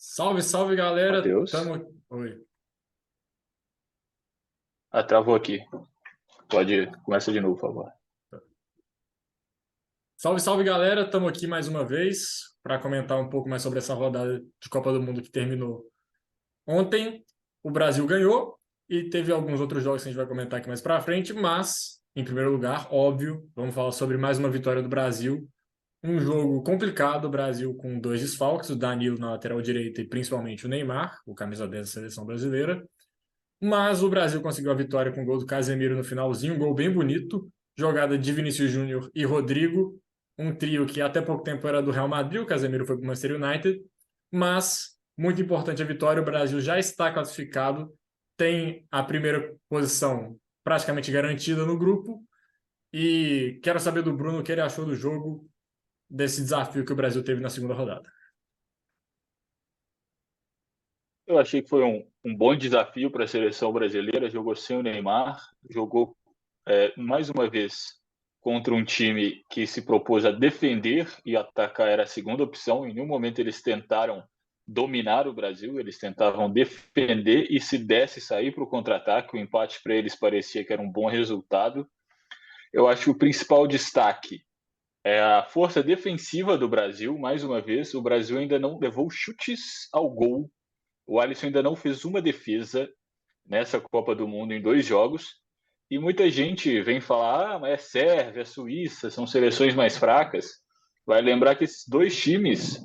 Salve, salve, galera. Matheus? Tamo. Oi. Ah, travou aqui. Começa de novo, por favor. Salve, salve, galera. Estamos aqui mais uma vez para comentar um pouco mais sobre essa rodada de Copa do Mundo que terminou ontem. O Brasil ganhou e teve alguns outros jogos que a gente vai comentar aqui mais para frente, mas, em primeiro lugar, óbvio, vamos falar sobre mais uma vitória do Brasil. Um jogo complicado, o Brasil com dois desfalques, o Danilo na lateral direita e principalmente o Neymar, o camisa 10 da seleção brasileira. Mas o Brasil conseguiu a vitória com o gol do Casemiro no finalzinho, um gol bem bonito. Jogada de Vinícius Júnior e Rodrigo, um trio que até pouco tempo era do Real Madrid, o Casemiro foi para o Manchester United. Mas, muito importante a vitória, o Brasil já está classificado, tem a primeira posição praticamente garantida no grupo. E quero saber do Bruno o que ele achou do jogo, desse desafio que o Brasil teve na segunda rodada. Eu achei que foi um bom desafio para a seleção brasileira. Jogou sem o Neymar, jogou mais uma vez contra um time que se propôs a defender e atacar era a segunda opção. Em nenhum momento eles tentaram dominar o Brasil, eles tentavam defender e se desse sair para o contra-ataque. O empate para eles parecia que era um bom resultado. Eu acho que o principal destaque é a força defensiva do Brasil. Mais uma vez, o Brasil ainda não levou chutes ao gol. O Alisson ainda não fez uma defesa nessa Copa do Mundo em dois jogos. E muita gente vem falar, mas é Sérvia, Suíça, são seleções mais fracas. Vai lembrar que esses dois times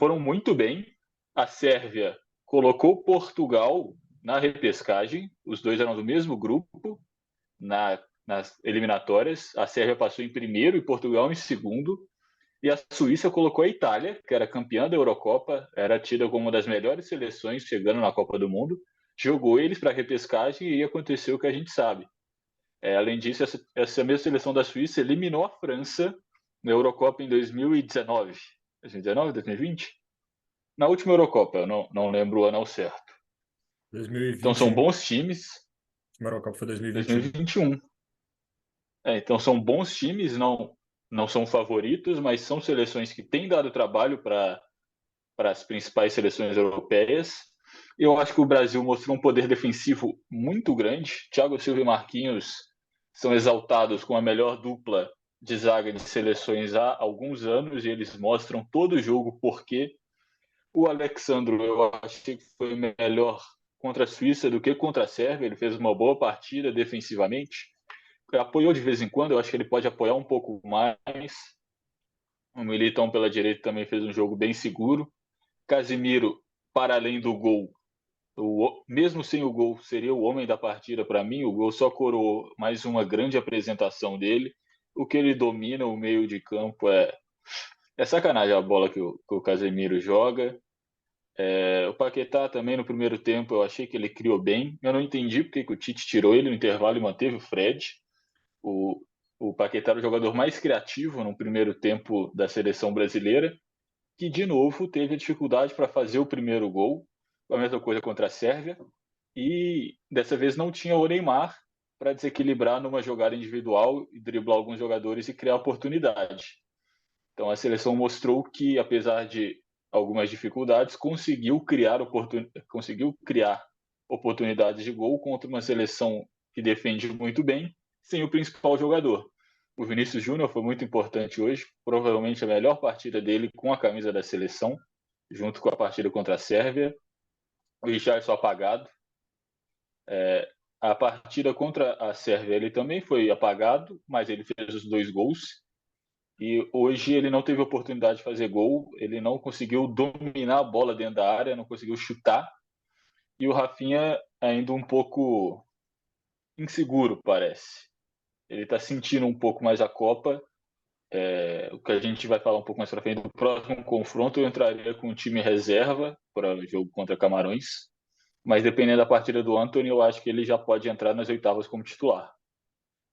foram muito bem. A Sérvia colocou Portugal na repescagem, os dois eram do mesmo grupo nas eliminatórias. A Sérvia passou em primeiro e Portugal em segundo. E a Suíça colocou a Itália, que era campeã da Eurocopa, era tida como uma das melhores seleções chegando na Copa do Mundo, jogou eles para a repescagem e aconteceu o que a gente sabe. Além disso, essa mesma seleção da Suíça eliminou a França na Eurocopa em 2019. 2019, 2020? Na última Eurocopa, eu não lembro o ano ao certo. Então são 2021. bons times. A Eurocopa foi 2021. 2021. Então são bons times, não são favoritos, mas são seleções que têm dado trabalho para as principais seleções europeias. Eu acho que o Brasil mostrou um poder defensivo muito grande. Thiago Silva e Marquinhos são exaltados com a melhor dupla de zaga de seleções há alguns anos e eles mostram todo o jogo porque o Alexandro eu achei que foi melhor contra a Suíça do que contra a Sérvia. Ele fez uma boa partida defensivamente. Apoiou de vez em quando, eu acho que ele pode apoiar um pouco mais. O Militão pela direita também fez um jogo bem seguro. Casimiro, para além do gol, mesmo sem o gol, seria o homem da partida para mim. O gol só coroou mais uma grande apresentação dele. O que ele domina, o meio de campo, é sacanagem a bola que o Casemiro joga. O Paquetá também no primeiro tempo eu achei que ele criou bem. Eu não entendi porque que o Tite tirou ele no intervalo e manteve o Fred. O, o Paquetá era o jogador mais criativo no primeiro tempo da seleção brasileira que de novo teve dificuldade para fazer o primeiro gol, a mesma coisa contra a Sérvia, e dessa vez não tinha o Neymar para desequilibrar numa jogada individual e driblar alguns jogadores e criar oportunidade. Então a seleção mostrou que, apesar de algumas dificuldades, conseguiu criar oportunidades de gol contra uma seleção que defende muito bem, sem o principal jogador. O Vinícius Júnior foi muito importante hoje, provavelmente a melhor partida dele com a camisa da seleção, junto com a partida contra a Sérvia. O Richarlison apagado. A partida contra a Sérvia ele também foi apagado, mas ele fez os dois gols. E hoje ele não teve oportunidade de fazer gol, ele não conseguiu dominar a bola dentro da área, não conseguiu chutar. E o Rafinha ainda um pouco inseguro, parece. Ele está sentindo um pouco mais a Copa. O que a gente vai falar um pouco mais para frente do próximo confronto, eu entraria com o time reserva para o jogo contra Camarões. Mas dependendo da partida do Antony, eu acho que ele já pode entrar nas oitavas como titular.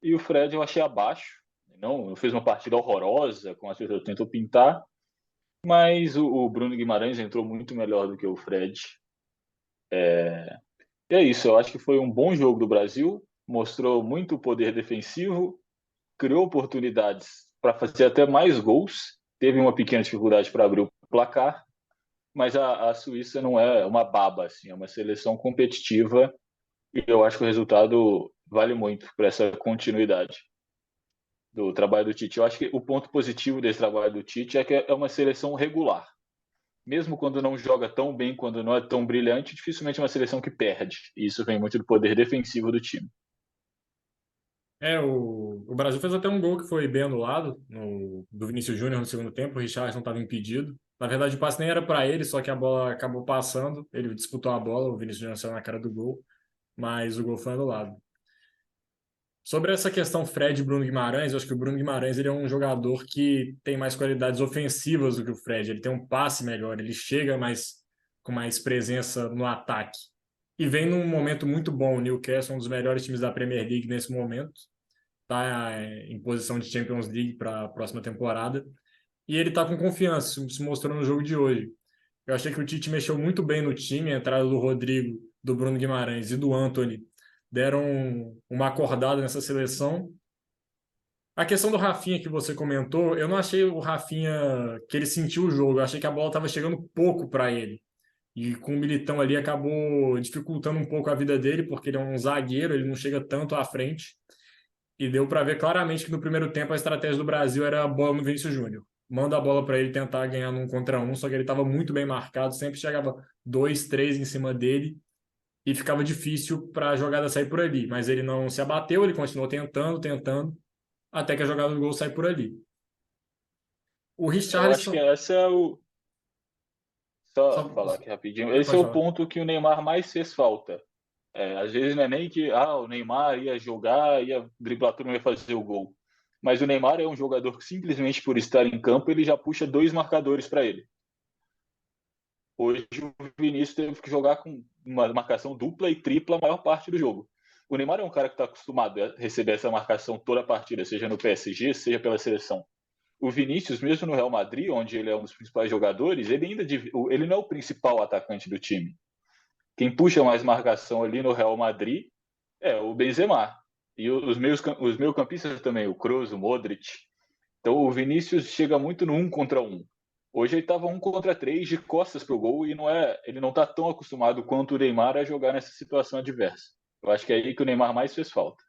E o Fred eu achei abaixo. Não fez uma partida horrorosa, como as pessoas tentam pintar, mas o Bruno Guimarães entrou muito melhor do que o Fred. E é isso, eu acho que foi um bom jogo do Brasil, mostrou muito poder defensivo, criou oportunidades para fazer até mais gols, teve uma pequena dificuldade para abrir o placar, mas a Suíça não é uma baba, assim, é uma seleção competitiva e eu acho que o resultado vale muito para essa continuidade do trabalho do Tite. Eu acho que o ponto positivo desse trabalho do Tite é que é uma seleção regular. Mesmo quando não joga tão bem, quando não é tão brilhante, dificilmente é uma seleção que perde. E isso vem muito do poder defensivo do time. O Brasil fez até um gol que foi bem anulado, do Vinícius Júnior no segundo tempo. O Richarlison estava impedido. Na verdade, o passe nem era para ele, só que a bola acabou passando. Ele disputou a bola, o Vinícius Júnior saiu na cara do gol, mas o gol foi anulado. Sobre essa questão Fred e Bruno Guimarães, eu acho que o Bruno Guimarães ele é um jogador que tem mais qualidades ofensivas do que o Fred. Ele tem um passe melhor, ele chega mais com mais presença no ataque. E vem num momento muito bom. O Newcastle é um dos melhores times da Premier League nesse momento. Está em posição de Champions League para a próxima temporada. E ele está com confiança, se mostrou no jogo de hoje. Eu achei que o Tite mexeu muito bem no time, a entrada do Rodrigo, do Bruno Guimarães e do Antony deram uma acordada nessa seleção. A questão do Rafinha que você comentou, eu não achei o Rafinha que ele sentiu o jogo, eu achei que a bola estava chegando pouco para ele. E com o Militão ali acabou dificultando um pouco a vida dele, porque ele é um zagueiro, ele não chega tanto à frente. E deu para ver claramente que no primeiro tempo a estratégia do Brasil era a bola no Vinícius Júnior. Manda a bola para ele tentar ganhar num contra um, só que ele estava muito bem marcado, sempre chegava dois, três em cima dele e ficava difícil para a jogada sair por ali. Mas ele não se abateu, ele continuou tentando, tentando, até que a jogada do gol sai por ali. O Eu acho que Richarlison. essa é o. Só Só, falar aqui rapidinho. não Esse é pode o falar. ponto que o Neymar mais fez falta. Às vezes não é nem que o Neymar ia jogar, ia driblar tudo, ia fazer o gol. Mas o Neymar é um jogador que simplesmente por estar em campo, ele já puxa dois marcadores para ele. Hoje o Vinícius teve que jogar com uma marcação dupla e tripla a maior parte do jogo. O Neymar é um cara que está acostumado a receber essa marcação toda a partida, seja no PSG, seja pela seleção. O Vinícius, mesmo no Real Madrid, onde ele é um dos principais jogadores, ele não é o principal atacante do time. Quem puxa mais marcação ali no Real Madrid é o Benzema. E os meio-campistas também, o Kroos, o Modric. Então o Vinícius chega muito no um contra um. Hoje ele estava um contra três de costas para o gol e ele não está tão acostumado quanto o Neymar a jogar nessa situação adversa. Eu acho que é aí que o Neymar mais fez falta.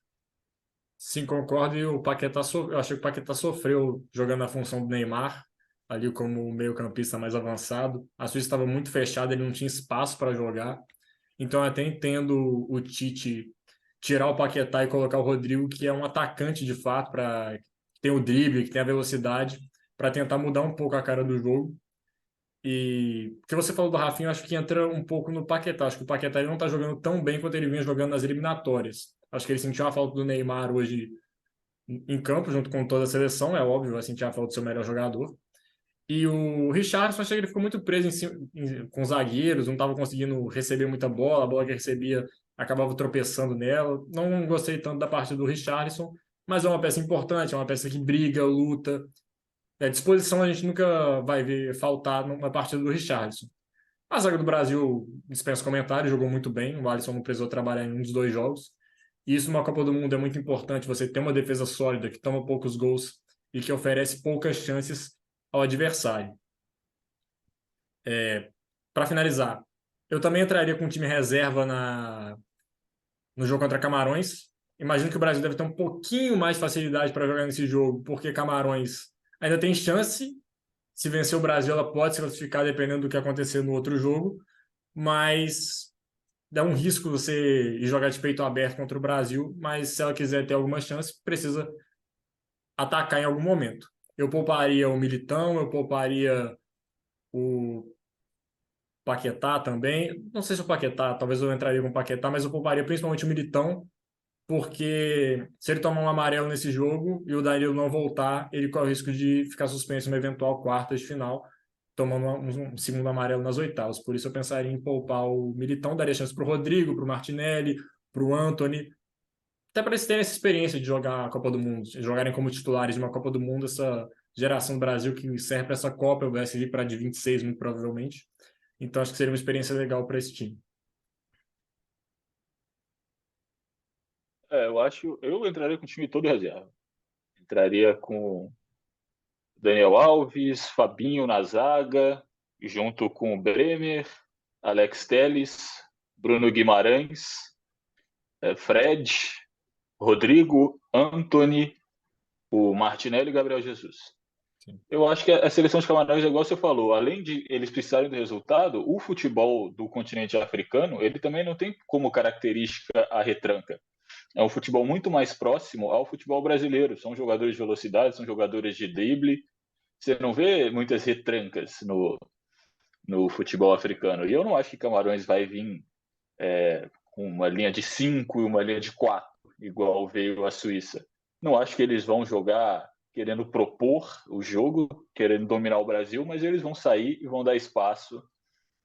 Sim, concordo. E o Paquetá, eu achei que o Paquetá sofreu jogando a função do Neymar, ali como meio-campista mais avançado. A Suíça estava muito fechada, ele não tinha espaço para jogar. Então, eu até entendo o Tite tirar o Paquetá e colocar o Rodrigo, que é um atacante de fato, que tem o drible, que tem a velocidade, para tentar mudar um pouco a cara do jogo. E o que você falou do Rafinha, eu acho que entra um pouco no Paquetá. Acho que o Paquetá ele não está jogando tão bem quanto ele vinha jogando nas eliminatórias. Acho que ele sentiu a falta do Neymar hoje em campo, junto com toda a seleção, é óbvio, vai sentir a falta do seu melhor jogador. E o Richarlison, achei que ele ficou muito preso com os zagueiros, não estava conseguindo receber muita bola, a bola que recebia acabava tropeçando nela. Não gostei tanto da parte do Richarlison, mas é uma peça importante, é uma peça que briga, luta. Disposição a gente nunca vai ver faltar numa partida do Richarlison. A zaga do Brasil dispensa comentários, jogou muito bem. O Alisson não precisou trabalhar em um dos dois jogos. E isso numa Copa do Mundo é muito importante. Você ter uma defesa sólida que toma poucos gols e que oferece poucas chances ao adversário. Para finalizar, eu também entraria com um time reserva no jogo contra Camarões. Imagino que o Brasil deve ter um pouquinho mais de facilidade para jogar nesse jogo, porque Camarões ainda tem chance. Se vencer o Brasil, ela pode se classificar dependendo do que acontecer no outro jogo, mas dá um risco você ir jogar de peito aberto contra o Brasil, mas se ela quiser ter alguma chance, precisa atacar em algum momento. Eu pouparia o Militão, eu pouparia o Paquetá também. Não sei se o Paquetá, talvez eu entraria com o Paquetá, mas eu pouparia principalmente o Militão, porque se ele tomar um amarelo nesse jogo e o Danilo não voltar, ele corre o risco de ficar suspenso no eventual quartas de final, tomando um segundo amarelo nas oitavas. Por isso eu pensaria em poupar o Militão, daria chance para o Rodrigo, para o Martinelli, para o Antony, até para eles terem essa experiência de jogar a Copa do Mundo, de jogarem como titulares de uma Copa do Mundo, essa geração do Brasil que serve para essa Copa, vai servir para a de 26, muito provavelmente. Então acho que seria uma experiência legal para esse time. Eu entraria com o time todo reserva. Entraria com Daniel Alves, Fabinho na zaga, junto com o Bremer, Alex Telles, Bruno Guimarães, Fred, Rodrigo, Antony, o Martinelli e Gabriel Jesus. Sim. Eu acho que a seleção de Camarões, igual você falou, além de eles precisarem do resultado, o futebol do continente africano, ele também não tem como característica a retranca. É um futebol muito mais próximo ao futebol brasileiro. São jogadores de velocidade, são jogadores de drible. Você não vê muitas retrancas no futebol africano. E eu não acho que Camarões vai vir com uma linha de 5 e uma linha de 4, igual veio a Suíça. Não acho que eles vão jogar querendo propor o jogo, querendo dominar o Brasil, mas eles vão sair e vão dar espaço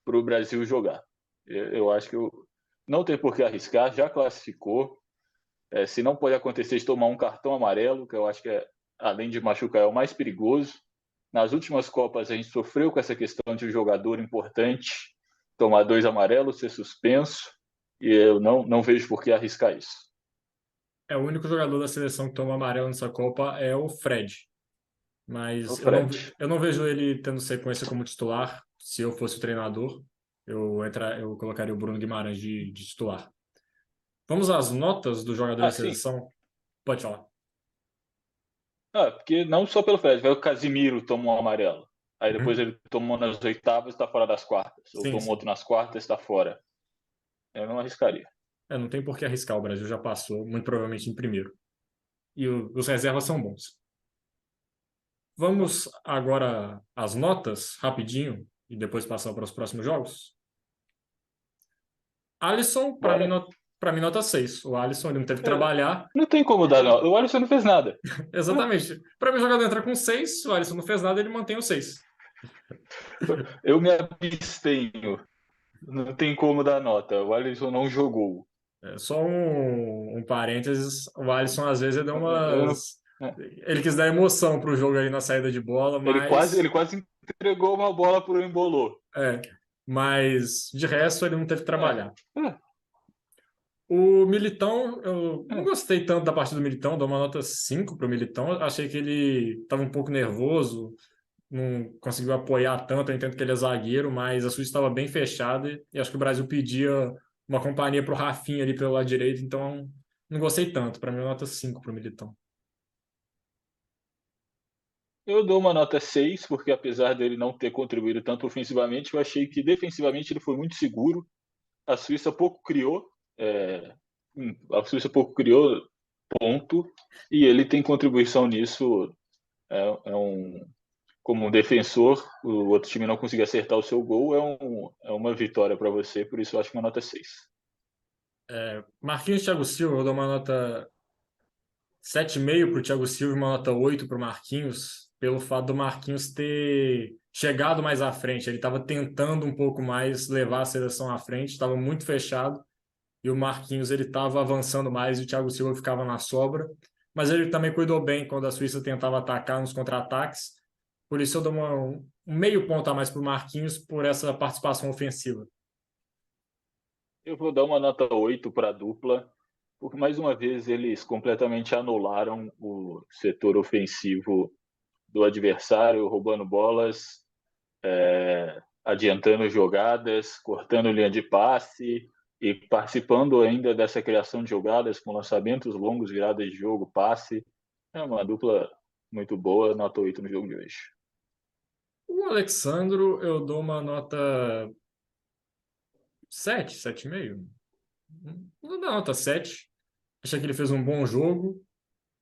para o Brasil jogar. Eu acho que não tem por que arriscar, já classificou. Se não pode acontecer de tomar um cartão amarelo, que eu acho que além de machucar, é o mais perigoso. Nas últimas Copas, a gente sofreu com essa questão de um jogador importante tomar 2 amarelos, ser suspenso, e eu não vejo por que arriscar isso. É o único jogador da seleção que toma amarelo nessa Copa é o Fred. O Mas Fred. eu não vejo ele tendo sequência como titular. Se eu fosse o treinador, eu colocaria o Bruno Guimarães de titular. Vamos às notas do jogador da Sim. seleção? Pode falar. Porque não só pelo Fred, vai o Casimiro tomou um amarelo. Aí depois Uhum. ele tomou nas oitavas e está fora das quartas. Ou Sim, tomou sim. outro nas quartas e está fora. Eu não arriscaria. Não tem por que arriscar. O Brasil já passou, muito provavelmente em primeiro. E os reservas são bons. Vamos agora às notas, rapidinho, e depois passar para os próximos jogos. Alisson, Bora. para mim, nota 6. O Alisson ele não teve que É, trabalhar. não tem como dar, não. O Alisson não fez nada. Exatamente. Para mim, o jogador entra com 6. O Alisson não fez nada, ele mantém o 6. Eu me abstenho. Não tem como dar nota. O Alisson não jogou. Só um parênteses. O Alisson, às vezes, ele deu Eu não- umas. é. Ele quis dar emoção pro jogo aí na saída de bola, Ele quase entregou uma bola pro Embolô. é, mas de resto ele não teve que É, trabalhar. é, O Militão, eu não é. gostei tanto da partida do Militão, dou uma nota 5 para o Militão. Eu achei que ele estava um pouco nervoso, não conseguiu apoiar tanto. Eu entendo que ele é zagueiro, mas a Suíça estava bem fechada e acho que o Brasil pedia uma companhia para o Rafinha ali pelo lado direito, então não gostei tanto. Para mim, nota 5 para o Militão. Eu dou uma nota 6 porque apesar dele não ter contribuído tanto ofensivamente, eu achei que defensivamente ele foi muito seguro. A Suíça pouco criou, é, a Suíça pouco criou ponto, e ele tem contribuição nisso. Como um defensor, o outro time não conseguir acertar o seu gol, é uma vitória para você, por isso eu acho que uma nota 6. Marquinhos e Thiago Silva, eu dou uma nota 7,5 para o Thiago Silva e uma nota 8 para o Marquinhos, pelo fato do Marquinhos ter chegado mais à frente. Ele estava tentando um pouco mais levar a seleção à frente, estava muito fechado, e o Marquinhos ele estava avançando mais e o Thiago Silva ficava na sobra. Mas ele também cuidou bem quando a Suíça tentava atacar nos contra-ataques. Por isso eu dou um meio ponto a mais para o Marquinhos por essa participação ofensiva. Eu vou dar uma nota 8 para a dupla, porque mais uma vez eles completamente anularam o setor ofensivo do adversário, roubando bolas, adiantando jogadas, cortando linha de passe e participando ainda dessa criação de jogadas com lançamentos longos, viradas de jogo, passe. É uma dupla muito boa, nota 8 no jogo de hoje. O Alexandro, eu dou uma nota 7, 7,5. Vou dar nota 7. Achei que ele fez um bom jogo,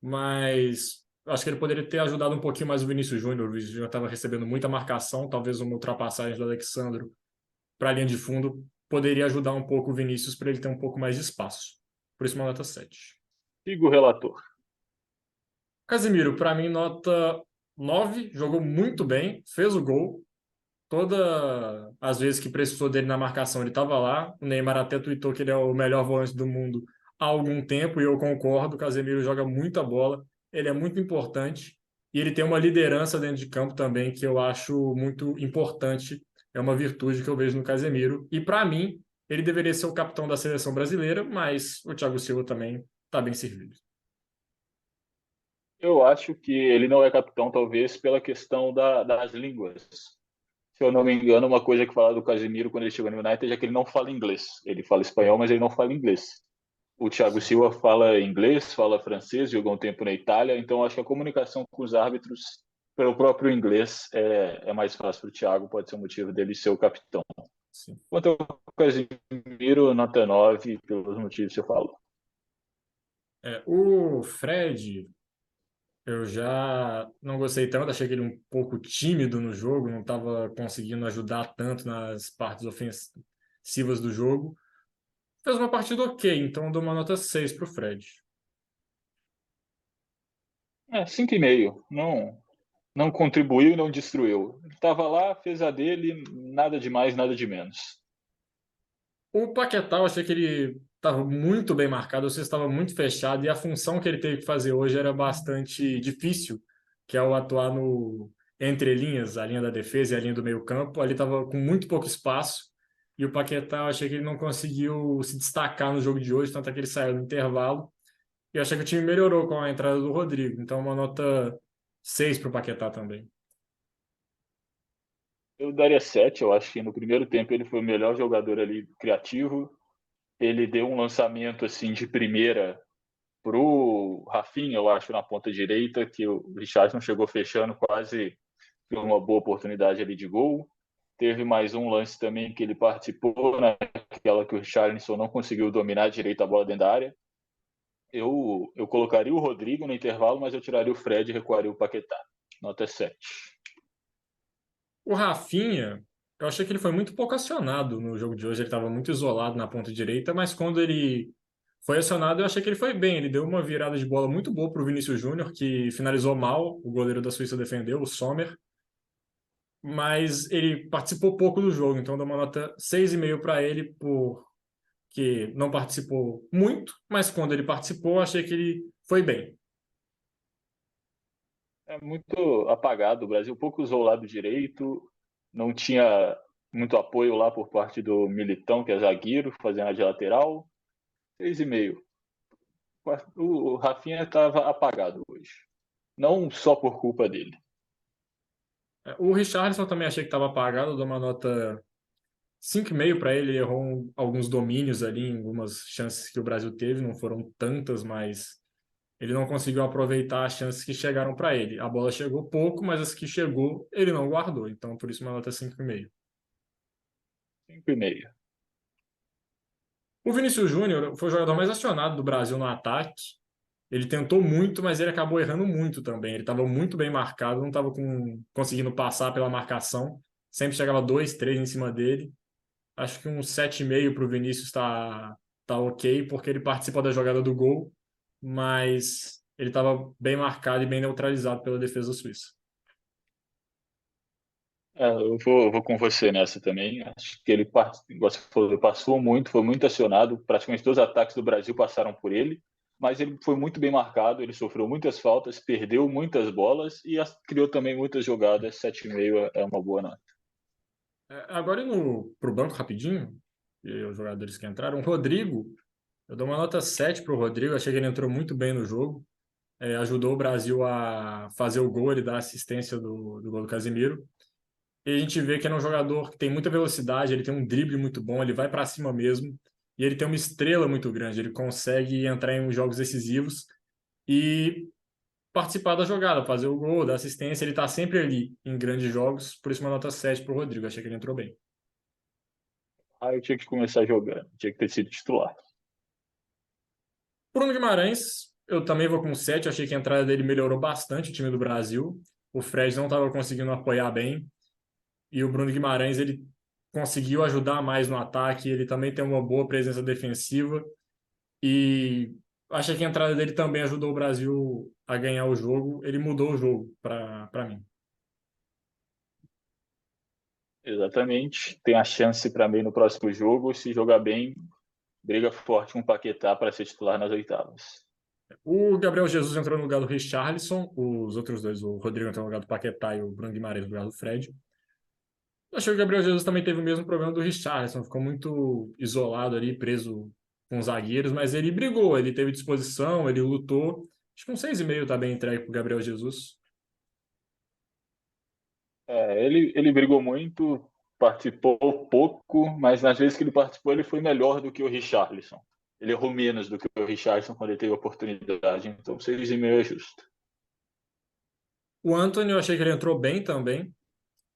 mas acho que ele poderia ter ajudado um pouquinho mais o Vinícius Júnior. O Vinícius Júnior estava recebendo muita marcação, talvez uma ultrapassagem do Alexandro para a linha de fundo poderia ajudar um pouco o Vinícius para ele ter um pouco mais de espaço. Por isso, uma nota 7. Siga o relator. Casemiro, para mim, nota 9. Jogou muito bem, fez o gol. Todas as vezes que precisou dele na marcação, ele estava lá. O Neymar até tweetou que ele é o melhor volante do mundo há algum tempo, e eu concordo. O Casemiro joga muita bola, ele é muito importante e ele tem uma liderança dentro de campo também que eu acho muito importante. É uma virtude que eu vejo no Casemiro. E para mim, ele deveria ser o capitão da seleção brasileira, mas o Thiago Silva também está bem servido. Eu acho que ele não é capitão, talvez, pela questão das línguas. Se eu não me engano, uma coisa que fala do Casemiro quando ele chegou no United é que ele não fala inglês. Ele fala espanhol, mas ele não fala inglês. O Thiago Sim. Silva fala inglês, fala francês, jogou um tempo na Itália, então acho que a comunicação com os árbitros pelo próprio inglês é mais fácil para o Thiago, pode ser um motivo dele ser o capitão. Sim. Quanto ao Casemiro, nota 9 pelos motivos que você falou. O Fred, eu já não gostei tanto, achei que ele um pouco tímido no jogo, não estava conseguindo ajudar tanto nas partes ofensivas do jogo. Fez uma partida ok, então eu dou uma nota 6 para o Fred. 5,5. Não contribuiu e não destruiu. Ele estava lá, fez a dele, nada de mais, nada de menos. O Paquetá, eu achei que ele estava muito bem marcado, você estava muito fechado, e a função que ele teve que fazer hoje era bastante difícil, que é o atuar no entre linhas, a linha da defesa e a linha do meio-campo. Ali estava com muito pouco espaço, e o Paquetá, eu achei que ele não conseguiu se destacar no jogo de hoje, tanto é que ele saiu no intervalo. E eu achei que o time melhorou com a entrada do Rodrigo, então uma nota 6 para o Paquetá também. Eu daria 7. Eu acho que no primeiro tempo ele foi o melhor jogador ali criativo. Ele deu um lançamento assim de primeira pro Rafinha, eu acho, na ponta direita, que o Richarlison chegou fechando quase uma boa oportunidade ali de gol. Teve mais um lance também que ele participou, naquela que o Richarlison não conseguiu dominar direito a bola dentro da área. Eu colocaria o Rodrigo no intervalo, mas eu tiraria o Fred e recuaria o Paquetá. Nota 7. O Rafinha, eu achei que ele foi muito pouco acionado no jogo de hoje. Ele estava muito isolado na ponta direita, mas quando ele foi acionado, eu achei que ele foi bem. Ele deu uma virada de bola muito boa para o Vinícius Júnior, que finalizou mal. O goleiro da Suíça defendeu, o Sommer, mas ele participou pouco do jogo. Então, eu dou uma nota 6,5 para ele, porque não participou muito, mas quando ele participou, eu achei que ele foi bem. É muito apagado. O Brasil pouco usou o lado direito, não tinha muito apoio lá por parte do Militão, que é zagueiro, fazendo a de lateral. 6,5. O Rafinha estava apagado hoje. Não só por culpa dele. O Richarlison também achei que estava apagado, eu dou uma nota 5,5 para ele. Ele errou alguns domínios ali, em algumas chances que o Brasil teve, não foram tantas, mas ele não conseguiu aproveitar as chances que chegaram para ele. A bola chegou pouco, mas as que chegou, ele não guardou. Então, por isso, uma nota 5,5. 5,5. O Vinícius Júnior foi o jogador mais acionado do Brasil no ataque. Ele tentou muito, mas ele acabou errando muito também. Ele estava muito bem marcado, não estava conseguindo passar pela marcação. Sempre chegava dois, três em cima dele. Acho que um 7,5 para o Vinícius tá ok, porque ele participa da jogada do gol, mas ele estava bem marcado e bem neutralizado pela defesa suíça. Eu vou com você nessa também. Acho que ele, igual você falou, ele passou muito, foi muito acionado. Praticamente todos os ataques do Brasil passaram por ele. Mas ele foi muito bem marcado, ele sofreu muitas faltas, perdeu muitas bolas e criou também muitas jogadas. 7,5 é uma boa nota. Agora indo para o banco rapidinho, e os jogadores que entraram, o Rodrigo, eu dou uma nota 7 para o Rodrigo, achei que ele entrou muito bem no jogo, ajudou o Brasil a fazer o gol, ele dá assistência do gol do Casemiro. E a gente vê que ele é um jogador que tem muita velocidade, ele tem um drible muito bom, ele vai para cima mesmo, e ele tem uma estrela muito grande, ele consegue entrar em jogos decisivos e participar da jogada, fazer o gol, dar assistência, ele está sempre ali em grandes jogos, por isso uma nota 7 para o Rodrigo, achei que ele entrou bem. Eu tinha que começar jogando, tinha que ter sido titular. Bruno Guimarães, eu também vou com 7, achei que a entrada dele melhorou bastante o time do Brasil, o Fred não estava conseguindo apoiar bem, e o Bruno Guimarães, ele conseguiu ajudar mais no ataque, ele também tem uma boa presença defensiva, e achei que a entrada dele também ajudou o Brasil a ganhar o jogo, ele mudou o jogo para mim. Exatamente. Tem a chance para mim no próximo jogo, se jogar bem, briga forte com o Paquetá para ser titular nas oitavas. O Gabriel Jesus entrou no lugar do Richarlison, os outros dois, o Rodrigo entrou no lugar do Paquetá e o Bruno Guimarães no lugar do Fred. Eu achei que o Gabriel Jesus também teve o mesmo problema do Richarlison, ficou muito isolado ali, preso com os zagueiros, mas ele brigou, ele teve disposição, ele lutou. Acho que um 6,5 tá bem entregue pro Gabriel Jesus. Ele brigou muito, participou pouco, mas nas vezes que ele participou, ele foi melhor do que o Richarlison. Ele errou menos do que o Richarlison quando ele teve a oportunidade, então 6,5 é justo. O Antony, eu achei que ele entrou bem também.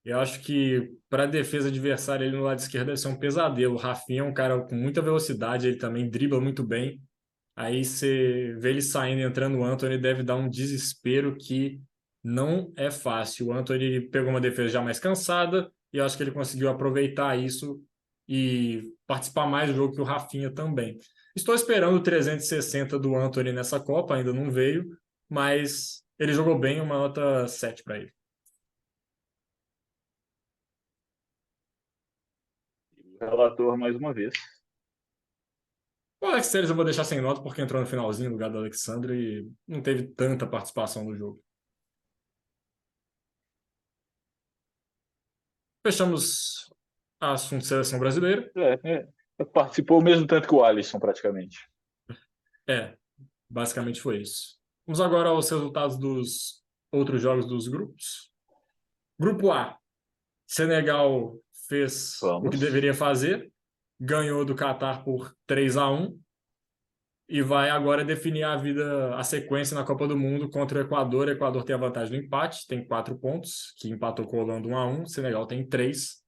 Eu acho que para a defesa adversária, ele no lado esquerdo deve ser um pesadelo. O Rafinha é um cara com muita velocidade, ele também dribla muito bem. Aí você vê ele saindo e entrando o Antony, deve dar um desespero que não é fácil. O Antony pegou uma defesa já mais cansada e eu acho que ele conseguiu aproveitar isso e participar mais do jogo que o Rafinha também. Estou esperando o 360 do Antony nessa Copa, ainda não veio, mas ele jogou bem, uma nota 7 para ele. O relator, mais uma vez. O Alex Telles eu vou deixar sem nota porque entrou no finalzinho no lugar do Alexandre e não teve tanta participação no jogo. Fechamos assunto de seleção brasileira. Participou o mesmo tanto que o Alisson, praticamente. É, basicamente foi isso. Vamos agora aos resultados dos outros jogos dos grupos. Grupo A, Senegal fez o que Vamos. deveria fazer, ganhou do Catar por 3-1 e vai agora definir a vida, a sequência na Copa do Mundo contra o Equador. O Equador tem a vantagem do empate, tem 4 pontos, que empatou com a Holanda 1-1, o Senegal tem 3.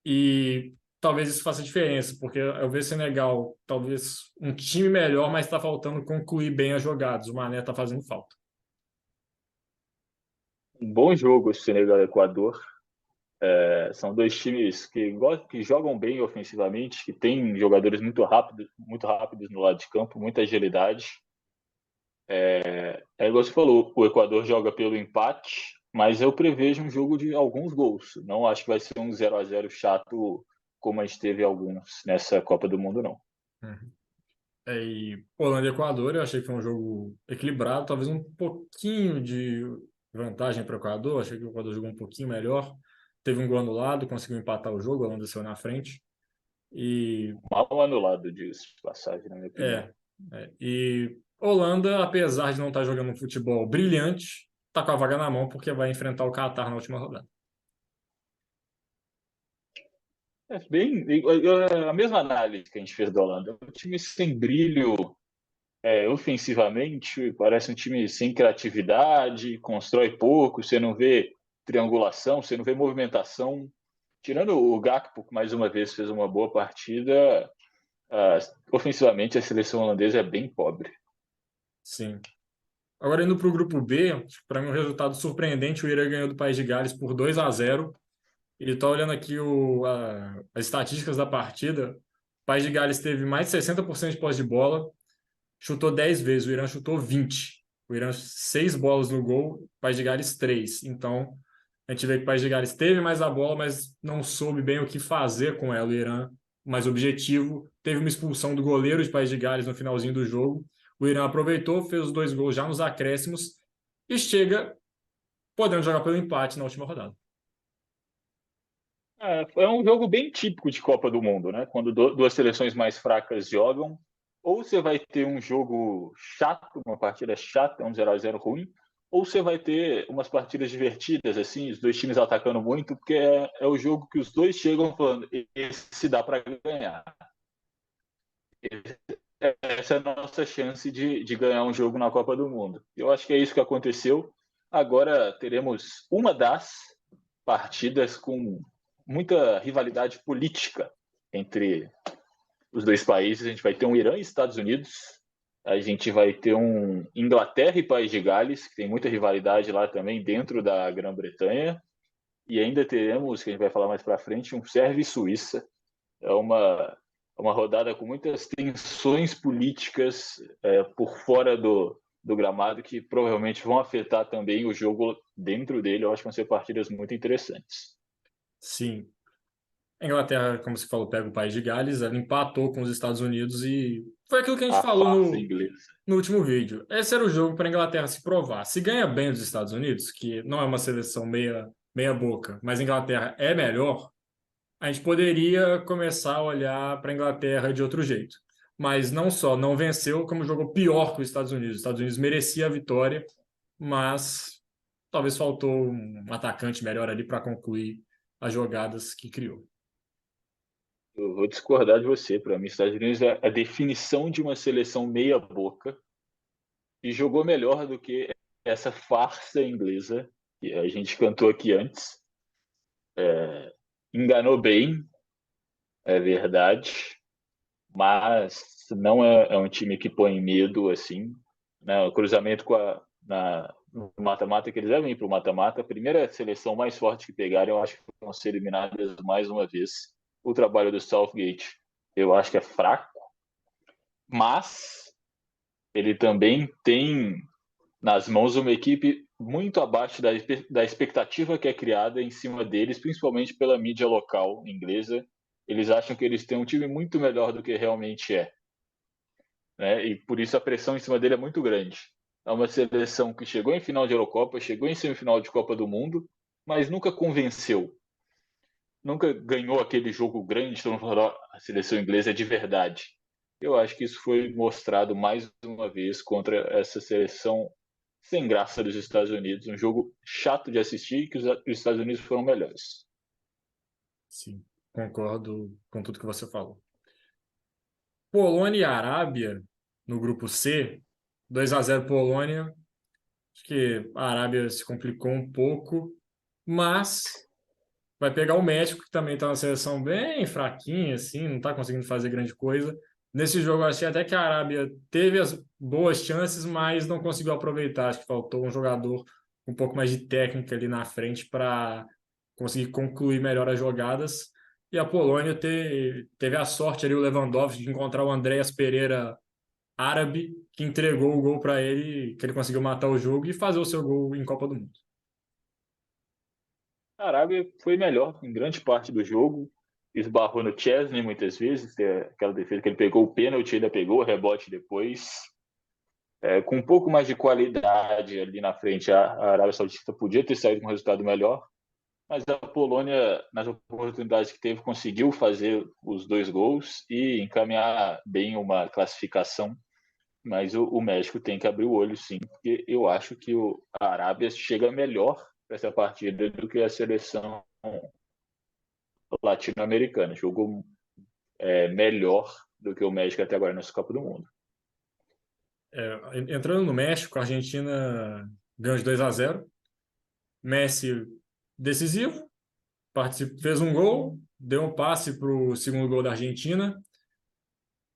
E talvez isso faça diferença, porque eu vejo o Senegal talvez um time melhor, mas está faltando concluir bem as jogadas. O Mané está fazendo falta. Um bom jogo esse Senegal e Equador. São dois times que jogam bem ofensivamente, que têm jogadores muito rápidos no lado de campo, muita agilidade. Igual você falou, o Equador joga pelo empate, mas eu prevejo um jogo de alguns gols. Não acho que vai ser um 0-0 chato como a gente teve alguns nessa Copa do Mundo, não. Uhum. E Holanda e Equador, eu achei que foi um jogo equilibrado, talvez um pouquinho de vantagem para o Equador. Achei que o Equador jogou um pouquinho melhor. Teve um gol anulado, conseguiu empatar o jogo, a Holanda saiu na frente. E Mal anulado disso, passagem, na minha opinião. é, e Holanda, apesar de não estar jogando um futebol brilhante, está com a vaga na mão porque vai enfrentar o Catar na última rodada. A mesma análise que a gente fez da Holanda. Um time sem brilho ofensivamente, parece um time sem criatividade, constrói pouco, você não vê triangulação, você não vê movimentação. Tirando o Gakpo, que mais uma vez fez uma boa partida, ofensivamente a seleção holandesa é bem pobre. Sim. Agora indo para o grupo B, para mim um resultado surpreendente, o Irã ganhou do País de Gales por 2-0. E estou olhando aqui as estatísticas da partida. O País de Gales teve mais de 60% de posse de bola, chutou 10 vezes, o Irã chutou 20. O Irã 6 bolas no gol, o País de Gales 3. Então, a gente vê que o País de Gales teve mais a bola, mas não soube bem o que fazer com ela. O Irã, mais objetivo, teve uma expulsão do goleiro de País de Gales no finalzinho do jogo. O Irã aproveitou, fez os 2 gols já nos acréscimos e chega podendo jogar pelo empate na última rodada. É um jogo bem típico de Copa do Mundo, né? Quando duas seleções mais fracas jogam, ou você vai ter um jogo chato, uma partida chata, um 0-0 ruim, ou você vai ter umas partidas divertidas, assim, os dois times atacando muito, porque é o jogo que os dois chegam falando, esse dá para ganhar. Essa é a nossa chance de ganhar um jogo na Copa do Mundo. Eu acho que é isso que aconteceu. Agora teremos uma das partidas com muita rivalidade política entre os dois países. A gente vai ter um Irã e Estados Unidos. A gente vai ter um Inglaterra e País de Gales, que tem muita rivalidade lá também dentro da Grã-Bretanha. E ainda teremos, que a gente vai falar mais para frente, um Sérvia e Suíça. É uma rodada com muitas tensões políticas por fora do gramado que provavelmente vão afetar também o jogo dentro dele. Eu acho que vão ser partidas muito interessantes. Sim. A Inglaterra, como você falou, pega o País de Gales, ela empatou com os Estados Unidos e foi aquilo que a gente A falou farsa inglesa. no último vídeo. Esse era o jogo para a Inglaterra se provar. Se ganha bem dos Estados Unidos, que não é uma seleção meia boca, mas a Inglaterra é melhor, a gente poderia começar a olhar para a Inglaterra de outro jeito. Mas não só não venceu, como jogou pior que os Estados Unidos. Os Estados Unidos merecia a vitória, mas talvez faltou um atacante melhor ali para concluir as jogadas que criou. Eu vou discordar de você. Para mim, Estados Unidos é a definição de uma seleção meia-boca e jogou melhor do que essa farsa inglesa que a gente cantou aqui antes. Enganou bem, é verdade, mas não é um time que põe medo assim. Né? O cruzamento no mata-mata, que eles devem ir para o mata-mata, a primeira seleção mais forte que pegaram, eu acho que vão ser eliminadas mais uma vez. O trabalho do Southgate, eu acho que é fraco, mas ele também tem nas mãos uma equipe muito abaixo da expectativa que é criada em cima deles, principalmente pela mídia local inglesa. Eles acham que eles têm um time muito melhor do que realmente é, né? E por isso a pressão em cima dele é muito grande. É uma seleção que chegou em final de Eurocopa, chegou em semifinal de Copa do Mundo, mas nunca convenceu. Nunca ganhou aquele jogo grande, todo mundo falou, a seleção inglesa é de verdade. Eu acho que isso foi mostrado mais uma vez contra essa seleção sem graça dos Estados Unidos. Um jogo chato de assistir, que os Estados Unidos foram melhores. Sim, concordo com tudo que você falou. Polônia e Arábia no grupo C, 2-0 Polônia. Acho que a Arábia se complicou um pouco, mas vai pegar o México, que também está uma seleção bem fraquinha, assim, não está conseguindo fazer grande coisa. Nesse jogo, eu achei até que a Arábia teve as boas chances, mas não conseguiu aproveitar. Acho que faltou um jogador com um pouco mais de técnica ali na frente para conseguir concluir melhor as jogadas. E a Polônia teve a sorte ali, o Lewandowski, de encontrar o Andreas Pereira árabe, que entregou o gol para ele, que ele conseguiu matar o jogo e fazer o seu gol em Copa do Mundo. A Arábia foi melhor em grande parte do jogo, esbarrou no Chesney muitas vezes, aquela defesa que ele pegou o pênalti, ainda pegou o rebote depois. Com um pouco mais de qualidade ali na frente, a Arábia Saudita podia ter saído com um resultado melhor, mas a Polônia, nas oportunidades que teve, conseguiu fazer os 2 gols e encaminhar bem uma classificação. Mas o México tem que abrir o olho, sim, porque eu acho que a Arábia chega melhor para essa partida do que a seleção latino-americana. Jogou melhor do que o México até agora nessa Copa do Mundo. Entrando no México, a Argentina ganhou de 2-0. Messi decisivo, fez um gol, deu um passe para o segundo gol da Argentina.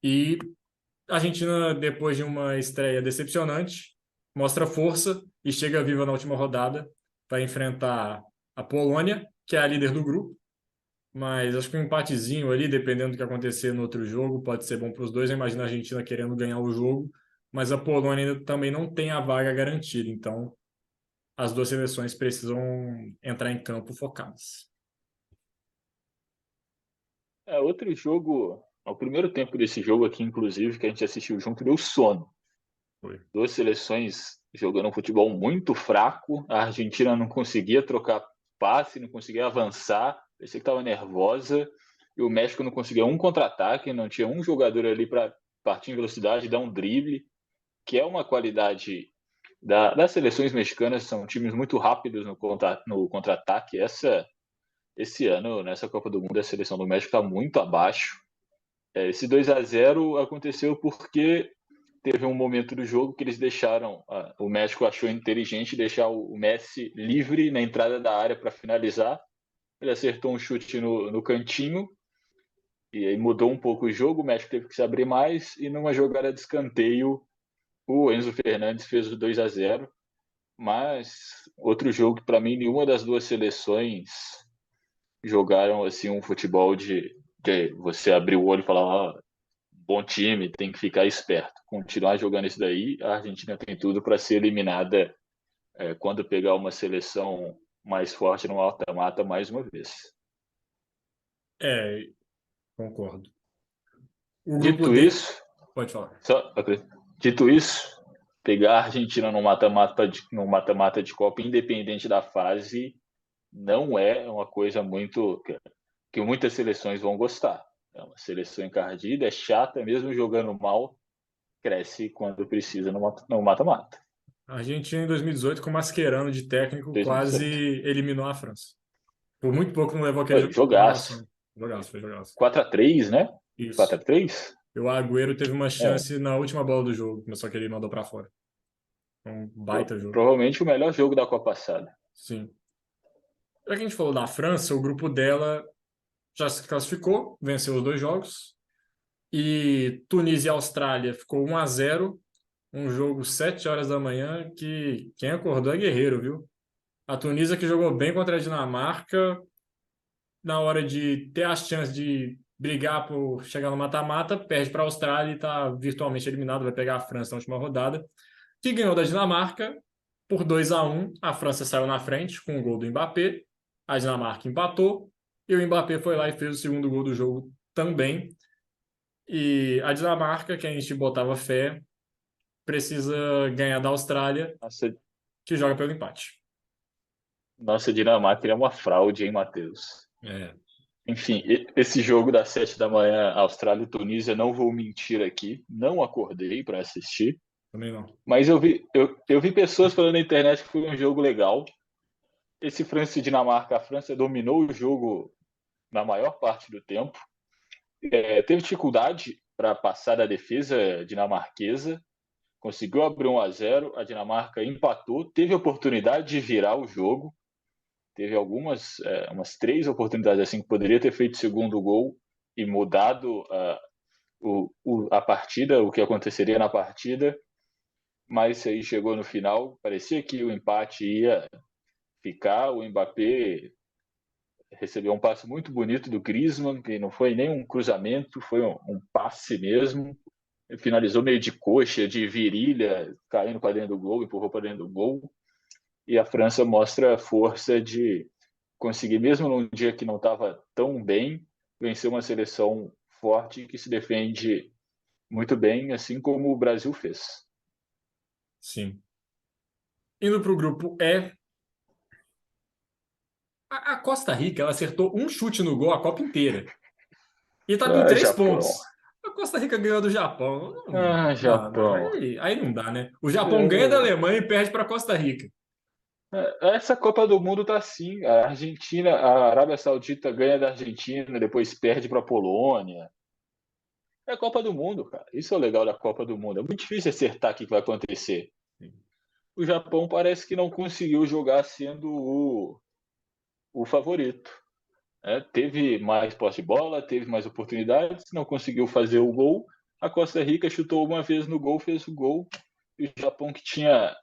E a Argentina, depois de uma estreia decepcionante, mostra força e chega viva na última rodada para enfrentar a Polônia, que é a líder do grupo. Mas acho que um empatezinho ali, dependendo do que acontecer no outro jogo, pode ser bom para os dois. Eu imagino a Argentina querendo ganhar o jogo, mas a Polônia ainda também não tem a vaga garantida. Então, as duas seleções precisam entrar em campo focadas. Outro jogo, o primeiro tempo desse jogo aqui, inclusive, que a gente assistiu junto, deu sono. Foi. Duas seleções jogando um futebol muito fraco. A Argentina não conseguia trocar passe, não conseguia avançar, parecia que estava nervosa. E o México não conseguia um contra-ataque, não tinha um jogador ali para partir em velocidade, dar um drible, que é uma qualidade das seleções mexicanas, são times muito rápidos no contra-ataque. Esse ano, nessa Copa do Mundo, a seleção do México está muito abaixo. Esse 2-0 aconteceu porque teve um momento do jogo que eles deixaram, o México achou inteligente deixar o Messi livre na entrada da área para finalizar. Ele acertou um chute no cantinho e aí mudou um pouco o jogo. O México teve que se abrir mais e numa jogada de escanteio o Enzo Fernandes fez o 2-0. Mas outro jogo que para mim nenhuma das duas seleções jogaram assim um futebol de você abrir o olho e falar, bom time, tem que ficar esperto. Continuar jogando isso daí, a Argentina tem tudo para ser eliminada quando pegar uma seleção mais forte no mata-mata mais uma vez. É, concordo. O grupo Dito D, isso, pode falar. só, dito isso, pegar a Argentina no mata-mata de Copa, independente da fase, não é uma coisa muito que muitas seleções vão gostar. É uma seleção encardida, é chata, mesmo jogando mal, cresce quando precisa no mata-mata. A Argentina em 2018, com o Mascherano de técnico, quase 2018. eliminou a França. Por muito pouco não levou aquele jogo de Jogaço. prorrogação. Jogaço, foi jogaço. 4-3, né? Isso. 4-3? E o Agüero teve uma É, chance na última bola do jogo, mas só que ele mandou pra fora. Foi um baita jogo. provavelmente o melhor jogo da Copa passada. Sim. Já que a gente falou da França, o grupo dela já se classificou, venceu os dois jogos. E Tunísia e Austrália ficou 1-0, um jogo 7 horas da manhã, que quem acordou é guerreiro, viu? A Tunísia que jogou bem contra a Dinamarca, na hora de ter a chance de brigar por chegar no mata-mata, perde para a Austrália e está virtualmente eliminado, vai pegar a França na última rodada, que ganhou da Dinamarca por 2-1. A França saiu na frente com o gol do Mbappé, a Dinamarca empatou e o Mbappé foi lá e fez o segundo gol do jogo também. E a Dinamarca, que a gente botava fé, precisa ganhar da Austrália, Nossa, que joga pelo empate. nossa Dinamarca é uma fraude, hein, Matheus? É, Enfim, esse jogo das 7 da manhã, Austrália e Tunísia, não vou mentir aqui, não acordei para assistir, também não. mas eu vi pessoas falando na internet que foi um jogo legal. Esse França e Dinamarca, a França dominou o jogo na maior parte do tempo, teve dificuldade para passar da defesa dinamarquesa, conseguiu abrir 1-0, a Dinamarca empatou, teve oportunidade de virar o jogo, teve umas 3 oportunidades assim que poderia ter feito segundo gol e mudado a partida, o que aconteceria na partida, mas aí chegou no final, parecia que o empate ia ficar, o Mbappé recebeu um passe muito bonito do Griezmann, que não foi nem um cruzamento, foi um passe mesmo, ele finalizou meio de coxa, de virilha, caindo para dentro do gol, empurrou para dentro do gol, e a França mostra a força de conseguir, mesmo num dia que não estava tão bem, vencer uma seleção forte que se defende muito bem, assim como o Brasil fez. Sim. Indo para o grupo E, a Costa Rica ela acertou um chute no gol a Copa inteira. E tá com Ah, 3 pontos. Japão. A Costa Rica ganhou do Japão. Ah, Não. Japão. Aí não dá, né? O Japão ganha da É, Alemanha e perde para Costa Rica. essa Copa do Mundo tá assim. A Argentina, a Arábia Saudita ganha da Argentina, depois perde para a Polônia. É a Copa do Mundo, cara. Isso é o legal da Copa do Mundo. É muito difícil acertar o que vai acontecer. O Japão parece que não conseguiu jogar sendo o favorito. Teve mais posse de bola, teve mais oportunidades, não conseguiu fazer o gol. A Costa Rica chutou uma vez no gol, fez o gol. E o Japão, que tinha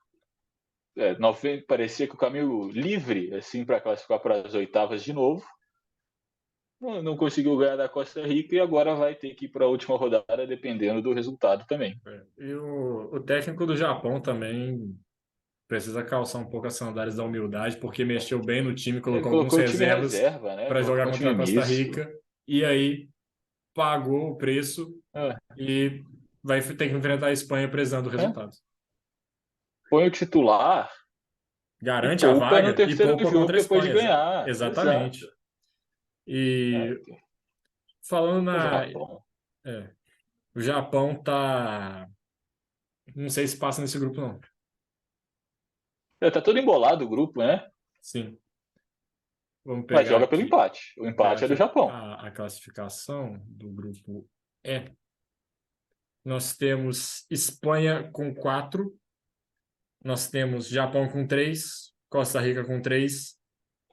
90, parecia que o caminho livre assim para classificar para as oitavas de novo, não conseguiu ganhar da Costa Rica e agora vai ter que ir para a última rodada, dependendo do resultado também. E o técnico do Japão também precisa calçar um pouco as sandálias da humildade, porque mexeu bem no time, Ele colocou alguns colocou o time reservas reserva, né? para jogar Colocou um contra time a Costa misto. Rica. E aí pagou o preço É, e vai ter que enfrentar a Espanha precisando do é. resultado. Põe o titular e Garante a poupa no vaga e terceiro poupa jogo contra a depois de Espanha. ganhar. Exato. Exatamente. E É, falando o na. Japão. É, o Japão tá. Não sei se passa nesse grupo, não. Tá todo embolado o grupo, né? Sim. Vamos Mas pegar joga pelo aqui, empate. O empate é do Japão. a classificação do grupo E. Nós temos Espanha com 4, nós temos Japão com 3, Costa Rica com 3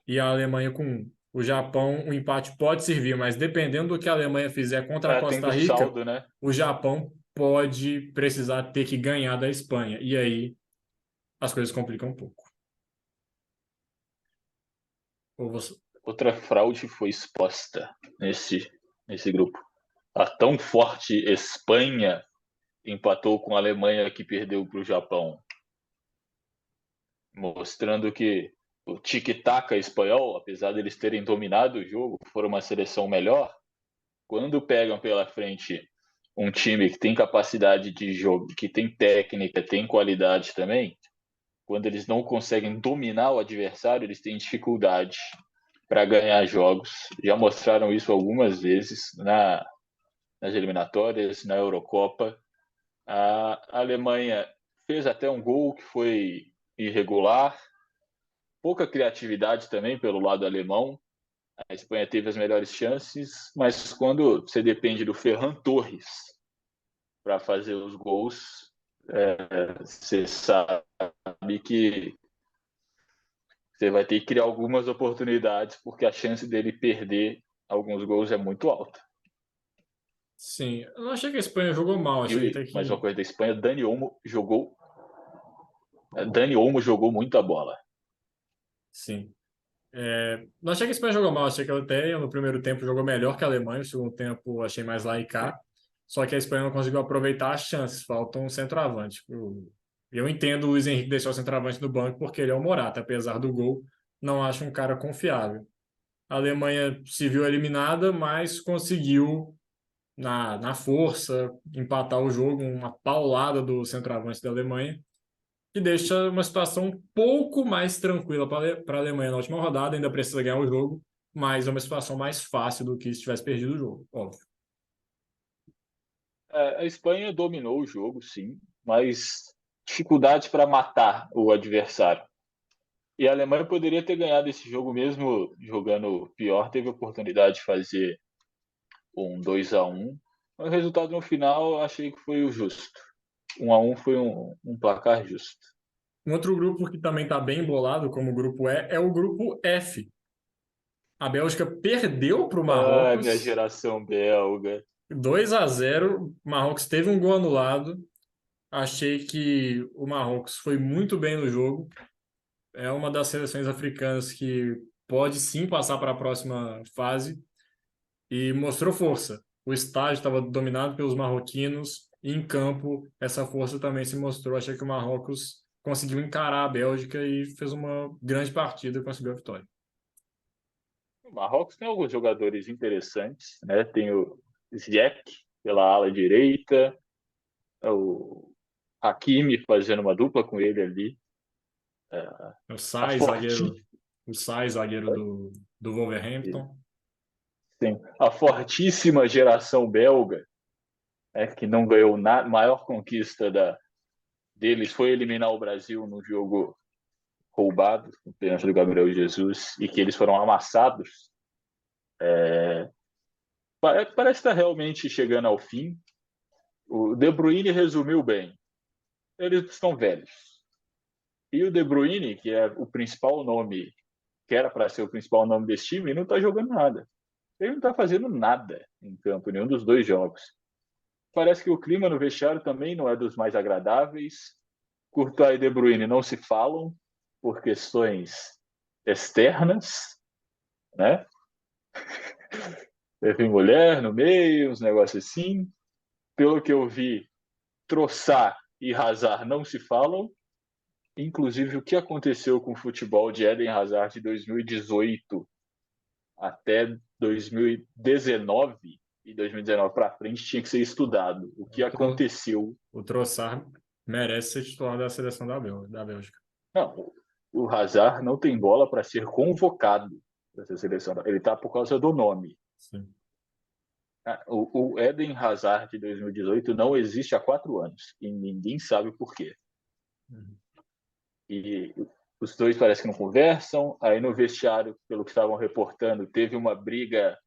e a Alemanha com 1. O Japão, o empate pode servir, mas dependendo do que a Alemanha fizer contra a Tem Costa do Rica, saldo, né? o Japão pode precisar ter que ganhar da Espanha. E aí as coisas complicam um pouco. Ou você... Outra fraude foi exposta nesse grupo. A tão forte Espanha empatou com a Alemanha, que perdeu para o Japão, mostrando que o tic-tac espanhol, apesar deles terem dominado o jogo, foram uma seleção melhor. Quando pegam pela frente um time que tem capacidade de jogo, que tem técnica, tem qualidade também, quando eles não conseguem dominar o adversário, eles têm dificuldade para ganhar jogos. Já mostraram isso algumas vezes nas eliminatórias, na Eurocopa. A Alemanha fez até um gol que foi irregular, pouca criatividade também pelo lado alemão. A Espanha teve as melhores chances, mas quando você depende do Ferran Torres para fazer os gols, você sabe que você vai ter que criar algumas oportunidades, porque a chance dele perder alguns gols é muito alta. Sim, eu não achei que a Espanha jogou mal, achei E até mais uma que. coisa da Espanha, Dani Olmo jogou muita bola. Sim. Não achei que a Espanha jogou mal, achei que ela até no primeiro tempo jogou melhor que a Alemanha, no segundo tempo achei mais lá e cá. Só que a Espanha não conseguiu aproveitar as chances, falta um centroavante. Eu entendo o Luiz Henrique deixar o centroavante no banco porque ele é o Morata, apesar do gol, não acho um cara confiável. A Alemanha se viu eliminada, mas conseguiu, na força, empatar o jogo, uma paulada do centroavante da Alemanha, que deixa uma situação um pouco mais tranquila para a Alemanha na última rodada. Ainda precisa ganhar o jogo, mas é uma situação mais fácil do que se tivesse perdido o jogo, óbvio. A Espanha dominou o jogo, sim, mas dificuldade para matar o adversário. E a Alemanha poderia ter ganhado esse jogo mesmo jogando pior, teve a oportunidade de fazer um 2-1. O resultado no final eu achei que foi o justo. 1-1 foi um placar justo. Um outro grupo que também está bem embolado, como o grupo E, é o grupo F. A Bélgica perdeu para o Ai, minha Marrocos geração belga. 2-0. O Marrocos teve um gol anulado. Achei que o Marrocos foi muito bem no jogo. É uma das seleções africanas que pode sim passar para a próxima fase e mostrou força. O estádio estava dominado pelos marroquinos e em campo essa força também se mostrou. Achei que o Marrocos conseguiu encarar a Bélgica e fez uma grande partida e conseguiu a vitória. O Marrocos tem alguns jogadores interessantes, né? Tem o Ziyech pela ala direita, o Hakimi fazendo uma dupla com ele ali. O A Sai, fortíssima, zagueiro, o Sai, zagueiro do Wolverhampton. a fortíssima geração belga, que não ganhou nada, maior conquista deles foi eliminar o Brasil no jogo roubado, o pênalti do Gabriel Jesus, e que eles foram amassados. Parece estar realmente chegando ao fim. O De Bruyne resumiu bem. Eles estão velhos. E o De Bruyne, que é o principal nome, que era para ser o principal nome desse time, não está jogando nada. Ele não está fazendo nada em campo, nenhum dos dois jogos. Parece que o clima no vestiário também não é dos mais agradáveis. Courtois e De Bruyne não se falam por questões externas, né? Teve mulher no meio, uns negócios assim. Pelo que eu vi, Troçar e Hazard não se falam. Inclusive, o que aconteceu com o futebol de Eden Hazard de 2018 até 2019 e 2019 para frente tinha que ser estudado. O que O, Tro, aconteceu? o Trossard merece ser titular da seleção da Bélgica. Não, o Hazard não tem bola para ser convocado dessa seleção. Ele está por causa do nome. Sim. O Eden Hazard de 2018 não existe há 4 anos e ninguém sabe por quê. Uhum. E os dois parecem que não conversam. Aí no vestiário, pelo que estavam reportando, teve uma briga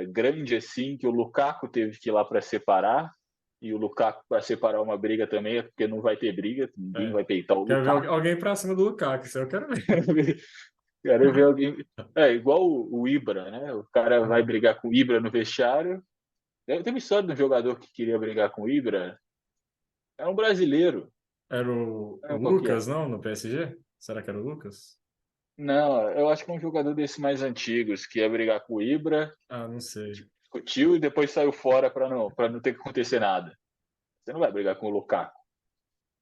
grande assim que o Lukaku teve que ir lá para separar. E o Lukaku, para separar uma briga também, é porque não vai ter briga, ninguém É. vai peitar o Quero ver Lukaku. alguém pra cima do Lukaku, isso eu quero ver. Quero ver alguém. Igual o Ibra, né? O cara vai brigar com o Ibra no vestiário. Tem uma história de um jogador que queria brigar com o Ibra. É um brasileiro. Era o Não, qual que é? Lucas, não? No PSG? Será que era o Lucas? Não, eu acho que é um jogador desses mais antigos que ia brigar com o Ibra, Ah, não sei. discutiu e depois saiu fora para não ter que acontecer nada. Você não vai brigar com o Lukaku.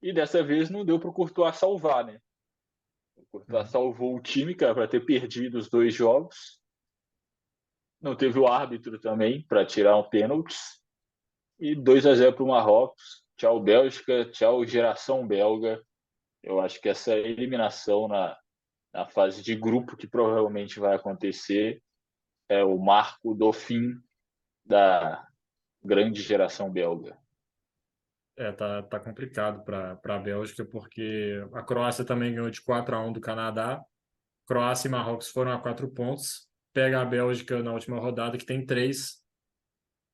E dessa vez não deu para o Courtois salvar, né? O Courtois Uhum. salvou o time, cara, para ter perdido os dois jogos. Não teve o árbitro também para tirar um pênalti. E 2-0 para o Marrocos. Tchau, Bélgica. Tchau, geração belga. Eu acho que essa eliminação na fase de grupo que provavelmente vai acontecer é o marco do fim da grande geração belga. Tá complicado para a Bélgica, porque a Croácia também ganhou de 4-1 do Canadá. Croácia e Marrocos foram a 4 pontos. Pega a Bélgica na última rodada, que tem 3.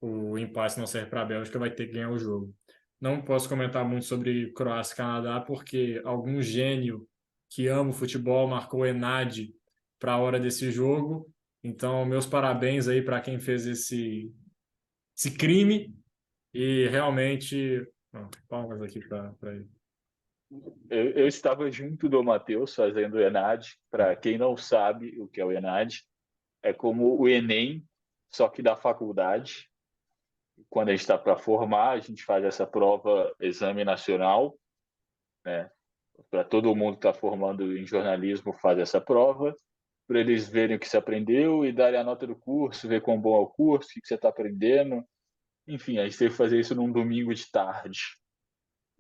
O empate não serve para a Bélgica, vai ter que ganhar o jogo. Não posso comentar muito sobre Croácia e Canadá, porque algum gênio que ama o futebol marcou o Enad para a hora desse jogo. Então, meus parabéns aí para quem fez esse crime. E realmente. Palmas aqui para ele. Eu estava junto do Matheus fazendo o ENAD. Para quem não sabe o que é o ENAD, é como o Enem, só que da faculdade. Quando a gente está para formar, a gente faz essa prova, exame nacional, né? Para todo mundo que está formando em jornalismo, faz essa prova, para eles verem o que se aprendeu e darem a nota do curso, ver quão bom é o curso, o que você está aprendendo. Enfim, a gente teve que fazer isso num domingo de tarde.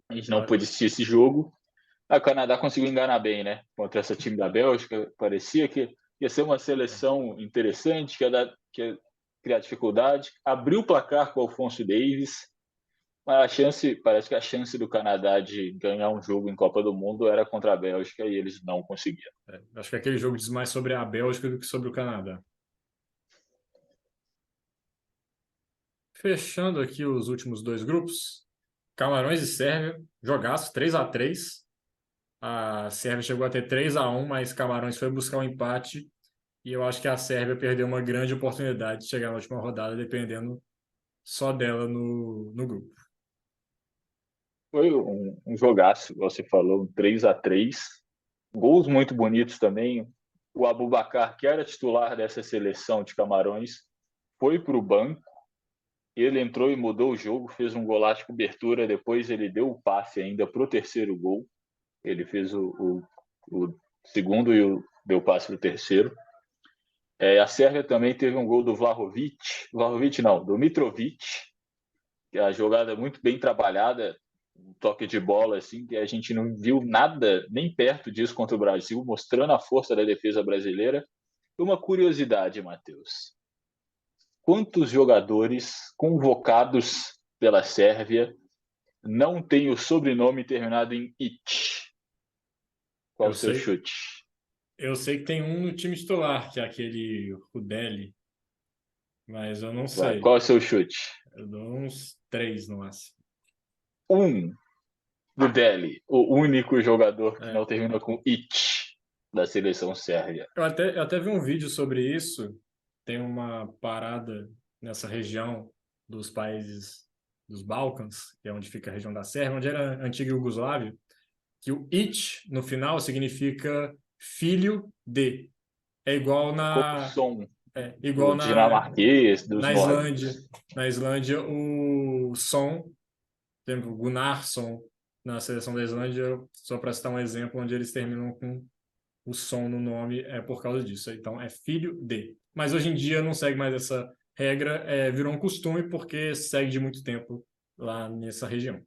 A gente não pôde assistir esse jogo. A Canadá conseguiu enganar bem, né? Contra essa time da Bélgica. Parecia que ia ser uma seleção interessante, que ia criar dificuldade. Abriu o placar com o Alphonso Davies. Mas parece que a chance do Canadá de ganhar um jogo em Copa do Mundo era contra a Bélgica e eles não conseguiram. Acho que aquele jogo diz mais sobre a Bélgica do que sobre o Canadá. Fechando aqui os últimos 2 grupos, Camarões e Sérvia, jogaço 3-3. A Sérvia chegou a ter 3-1, mas Camarões foi buscar um empate. E eu acho que a Sérvia perdeu uma grande oportunidade de chegar na última rodada, dependendo só dela no grupo. Foi um jogaço, você falou, um 3-3. Gols muito bonitos também. O Aboubakar, que era titular dessa seleção de Camarões, foi para o banco. Ele entrou e mudou o jogo, fez um golaço de cobertura. Depois ele deu o passe ainda para o terceiro gol. Ele fez o segundo e deu o passe para o terceiro. A Sérvia também teve um gol do Vlahovic não, do Mitrovic, que é a jogada muito bem trabalhada, um toque de bola assim, que a gente não viu nada nem perto disso contra o Brasil, mostrando a força da defesa brasileira. E uma curiosidade, Matheus: quantos jogadores convocados pela Sérvia não têm o sobrenome terminado em it? Qual Eu o seu sei, chute? eu sei que tem um no time titular, que é aquele Rudeli, mas eu não Vai, sei. qual o seu chute? Eu dou uns 3 no máximo. Do Delhi, o único jogador que É. não termina com it da seleção sérvia. Eu até vi um vídeo sobre isso. Tem uma parada nessa região dos países dos Balcãs, que é onde fica a região da Sérvia, onde era a antiga Iugoslávia, que o it no final significa filho de. É igual Como na som igual do dinamarquês, dos na Islândia. nórdicos. Na Islândia, o som, por exemplo, Gunnarsson na seleção da Islândia, só para citar um exemplo, onde eles terminam com o som no nome é por causa disso. Então, é filho de. Mas hoje em dia não segue mais essa regra, virou um costume porque segue de muito tempo lá nessa região.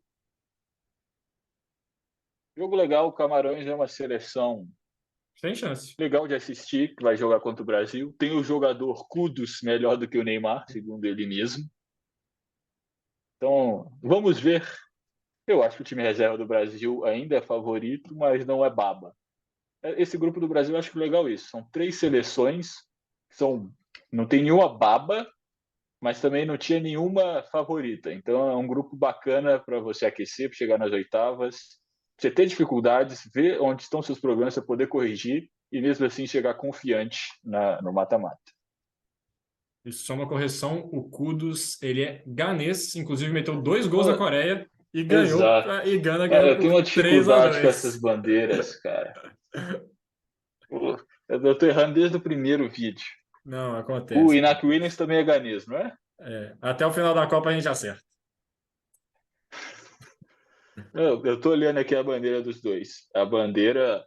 Jogo legal, o Camarões é uma seleção Tem chance. legal de assistir, que vai jogar contra o Brasil. Tem o jogador Kudus melhor do que o Neymar, segundo ele mesmo. Então, vamos ver. Eu acho que o time reserva do Brasil ainda é favorito, mas não é baba. Esse grupo do Brasil, eu acho legal isso. São 3 seleções, não tem nenhuma baba, mas também não tinha nenhuma favorita. Então é um grupo bacana para você aquecer, para chegar nas oitavas. Você ter dificuldades, ver onde estão seus problemas, você poder corrigir e mesmo assim chegar confiante no mata-mata. Isso só uma correção. O Kudus, ele é ganês, inclusive meteu 2 gols na Coreia e ganhou. Exato. E Gana ganhou Eu tenho por uma três a dificuldade com essas dois. bandeiras, cara. Eu tô errando desde o primeiro vídeo. Não, O acontece, Iñaki acontece. Williams também é ganês, não é? Até o final da Copa a gente acerta. Eu tô olhando aqui a bandeira dos dois. A bandeira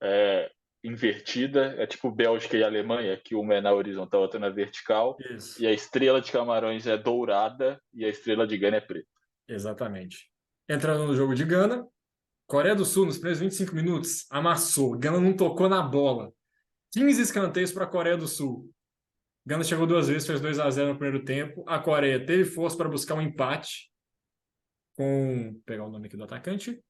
é invertida, é tipo Bélgica e Alemanha, que uma é na horizontal, outra na vertical. Isso, E a estrela de Camarões é dourada e a estrela de Gana é preta. exatamente. Entrando no jogo de Gana, Coreia do Sul, nos primeiros 25 minutos, amassou. Gana não tocou na bola. 15 escanteios para a Coreia do Sul. Gana chegou 2 vezes, fez 2-0 no primeiro tempo. A Coreia teve força para buscar um empate. com, pegar o nome aqui do atacante,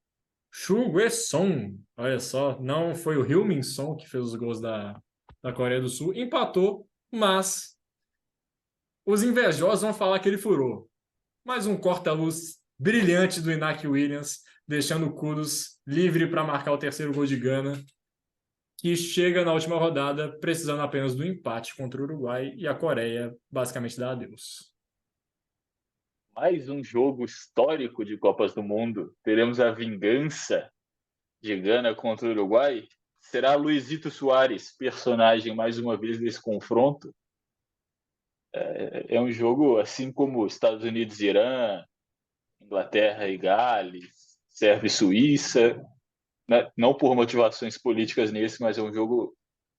Chu Guesson. Olha só, não foi o Heung-min Son que fez os gols da Coreia do Sul, empatou, mas os invejosos vão falar que ele furou. Mais um corta-luz brilhante do Iñaki Williams, deixando o Kudus livre para marcar o terceiro gol de Gana, que chega na última rodada precisando apenas do empate contra o Uruguai e a Coreia basicamente dá adeus. Mais um jogo histórico de Copas do Mundo. Teremos a vingança de Gana contra o Uruguai. Será Luizito Soares, personagem mais uma vez nesse confronto. É um jogo assim como Estados Unidos e Irã, Inglaterra e Gales, Sérvia e Suíça, né? Não por motivações políticas nesse, mas é um jogo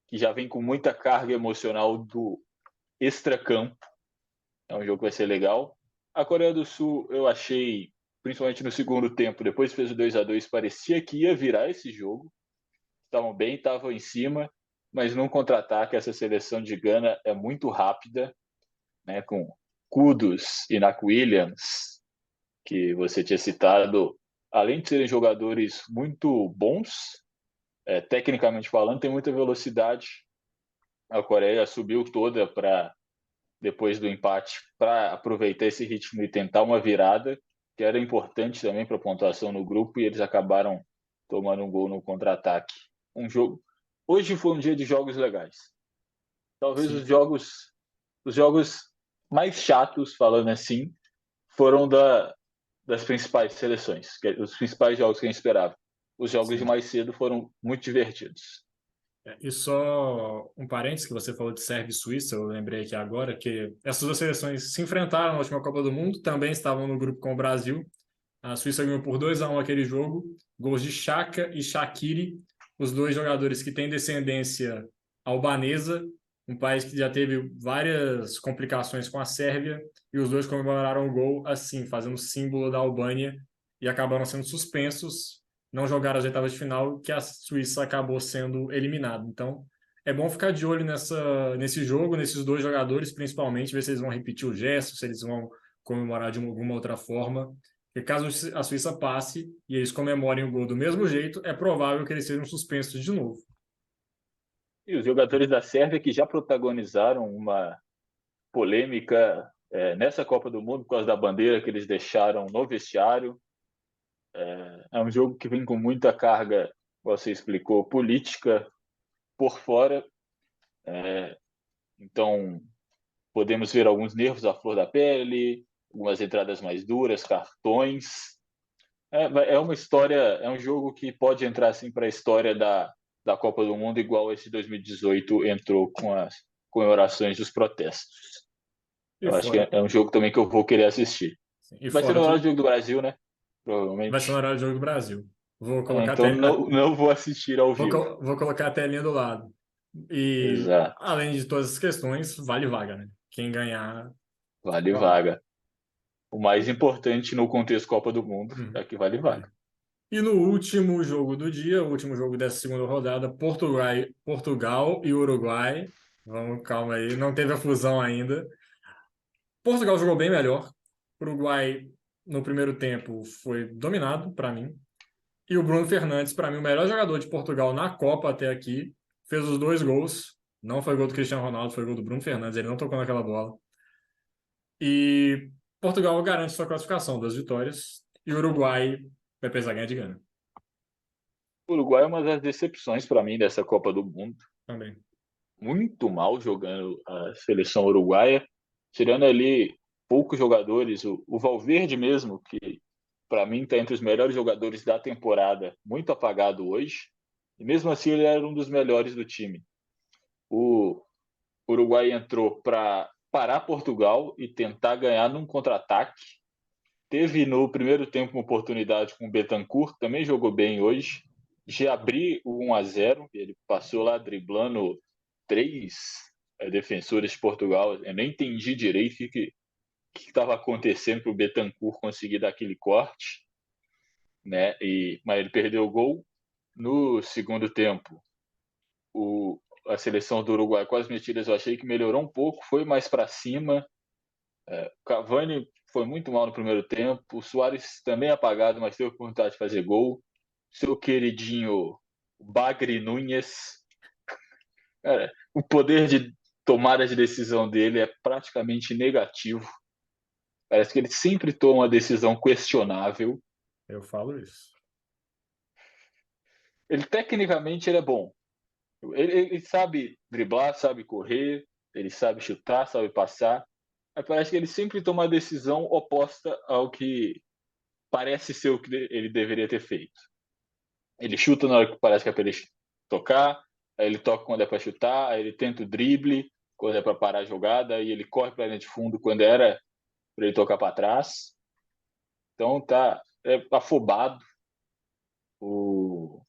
que já vem com muita carga emocional do extracampo. É um jogo que vai ser legal. A Coreia do Sul, eu achei, principalmente no segundo tempo, depois fez o 2-2, parecia que ia virar esse jogo. Estavam bem, estavam em cima, mas num contra-ataque, essa seleção de Gana é muito rápida, né, com Kudus e Nak Williams, que você tinha citado, além de serem jogadores muito bons, tecnicamente falando, tem muita velocidade. A Coreia subiu toda para depois do empate para aproveitar esse ritmo e tentar uma virada, que era importante também para a pontuação no grupo, e eles acabaram tomando um gol no contra-ataque. Um jogo. Hoje foi um dia de jogos legais. Talvez Sim. os jogos mais chatos, falando assim, foram das principais seleções, os principais jogos que a gente esperava. Os jogos de Sim. mais cedo foram muito divertidos. E só um parênteses que você falou de Sérvia e Suíça, eu lembrei aqui agora que essas duas seleções se enfrentaram na última Copa do Mundo, também estavam no grupo com o Brasil. A Suíça ganhou por 2-1 aquele jogo, gols de Xhaka e Shaqiri, os dois jogadores que têm descendência albanesa, um país que já teve várias complicações com a Sérvia, e os dois comemoraram o gol assim, fazendo o símbolo da Albânia, e acabaram sendo suspensos, não jogaram as oitavas de final, que a Suíça acabou sendo eliminada. Então, é bom ficar de olho nesse jogo, nesses dois jogadores, principalmente, ver se eles vão repetir o gesto, se eles vão comemorar de alguma outra forma. Porque caso a Suíça passe e eles comemorem o gol do mesmo jeito, é provável que eles sejam suspensos de novo. E os jogadores da Sérvia que já protagonizaram uma polêmica nessa Copa do Mundo por causa da bandeira que eles deixaram no vestiário. É um jogo que vem com muita carga, você explicou, política por fora. Então, podemos ver alguns nervos à flor da pele, algumas entradas mais duras, cartões. É uma história, é um jogo que pode entrar assim para a história da Copa do Mundo, igual esse 2018 entrou com as comemorações dos protestos. E Eu acho que fora, é um jogo também que eu vou querer assistir. e Vai ser fora no horário que do jogo do Brasil, né? vai ser no Provavelmente. horário do jogo do Brasil. Vou colocar Então não vou assistir ao vivo. vou colocar a telinha do lado. E Exato. além de todas as questões, vale vaga, né? Quem ganhar, Vale ó, vaga. O mais importante no contexto Copa do Mundo hum, é que vale é. vaga. E no último jogo do dia, o último jogo dessa segunda rodada, Portugal e Uruguai. Vamos, calma aí, não teve a fusão ainda. Portugal jogou bem melhor. O Uruguai, no primeiro tempo, foi dominado para mim. E o Bruno Fernandes, para mim, o melhor jogador de Portugal na Copa até aqui, fez os dois gols. Não foi gol do Cristiano Ronaldo, foi gol do Bruno Fernandes. Ele não tocou naquela bola. E Portugal garante sua classificação, 2 vitórias. E o Uruguai vai precisar ganhar de Gana O Uruguai é uma das decepções para mim dessa Copa do Mundo. também. Muito mal jogando a seleção uruguaia, tirando ali poucos jogadores, o Valverde mesmo, que para mim está entre os melhores jogadores da temporada, muito apagado hoje, e mesmo assim ele era um dos melhores do time. O Uruguai entrou para parar Portugal e tentar ganhar num contra-ataque. Teve no primeiro tempo uma oportunidade com o Bentancur, também jogou bem hoje, de abrir o 1-0, ele passou lá driblando três defensores de Portugal. Eu nem entendi direito o que estava acontecendo para o Bentancur conseguir dar aquele corte, né? Mas ele perdeu o gol. No segundo tempo, a seleção do Uruguai com as metidas eu achei que melhorou um pouco, foi mais para cima. Cavani foi muito mal no primeiro tempo. O Suárez também apagado, mas teve oportunidade de fazer gol. Seu queridinho Bagre Núñez, cara, o poder de tomada de decisão dele é praticamente negativo. Parece que ele sempre toma uma decisão questionável. Eu falo isso. Ele tecnicamente ele é bom. Ele sabe driblar, sabe correr, ele sabe chutar, sabe passar. Mas parece que ele sempre toma a decisão oposta ao que parece ser o que ele deveria ter feito. Ele chuta na hora que parece que é para ele tocar, aí ele toca quando é para chutar, aí ele tenta o drible quando é para parar a jogada, aí ele corre para a linha de fundo quando era para ele tocar para trás. Então tá afobado. O,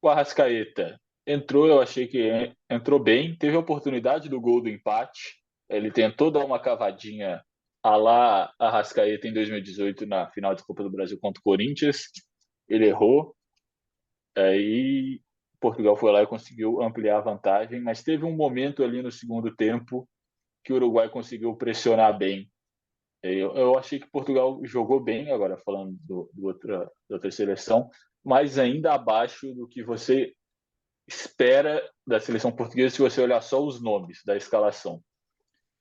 o Arrascaeta entrou, eu achei que entrou bem, teve a oportunidade do gol do empate. Ele tentou dar uma cavadinha a lá Arrascaeta em 2018 na final de Copa do Brasil contra o Corinthians. Ele errou, aí Portugal foi lá e conseguiu ampliar a vantagem, mas teve um momento ali no segundo tempo que o Uruguai conseguiu pressionar bem. Eu achei que Portugal jogou bem, agora falando da outra seleção, mas ainda abaixo do que você espera da seleção portuguesa se você olhar só os nomes da escalação.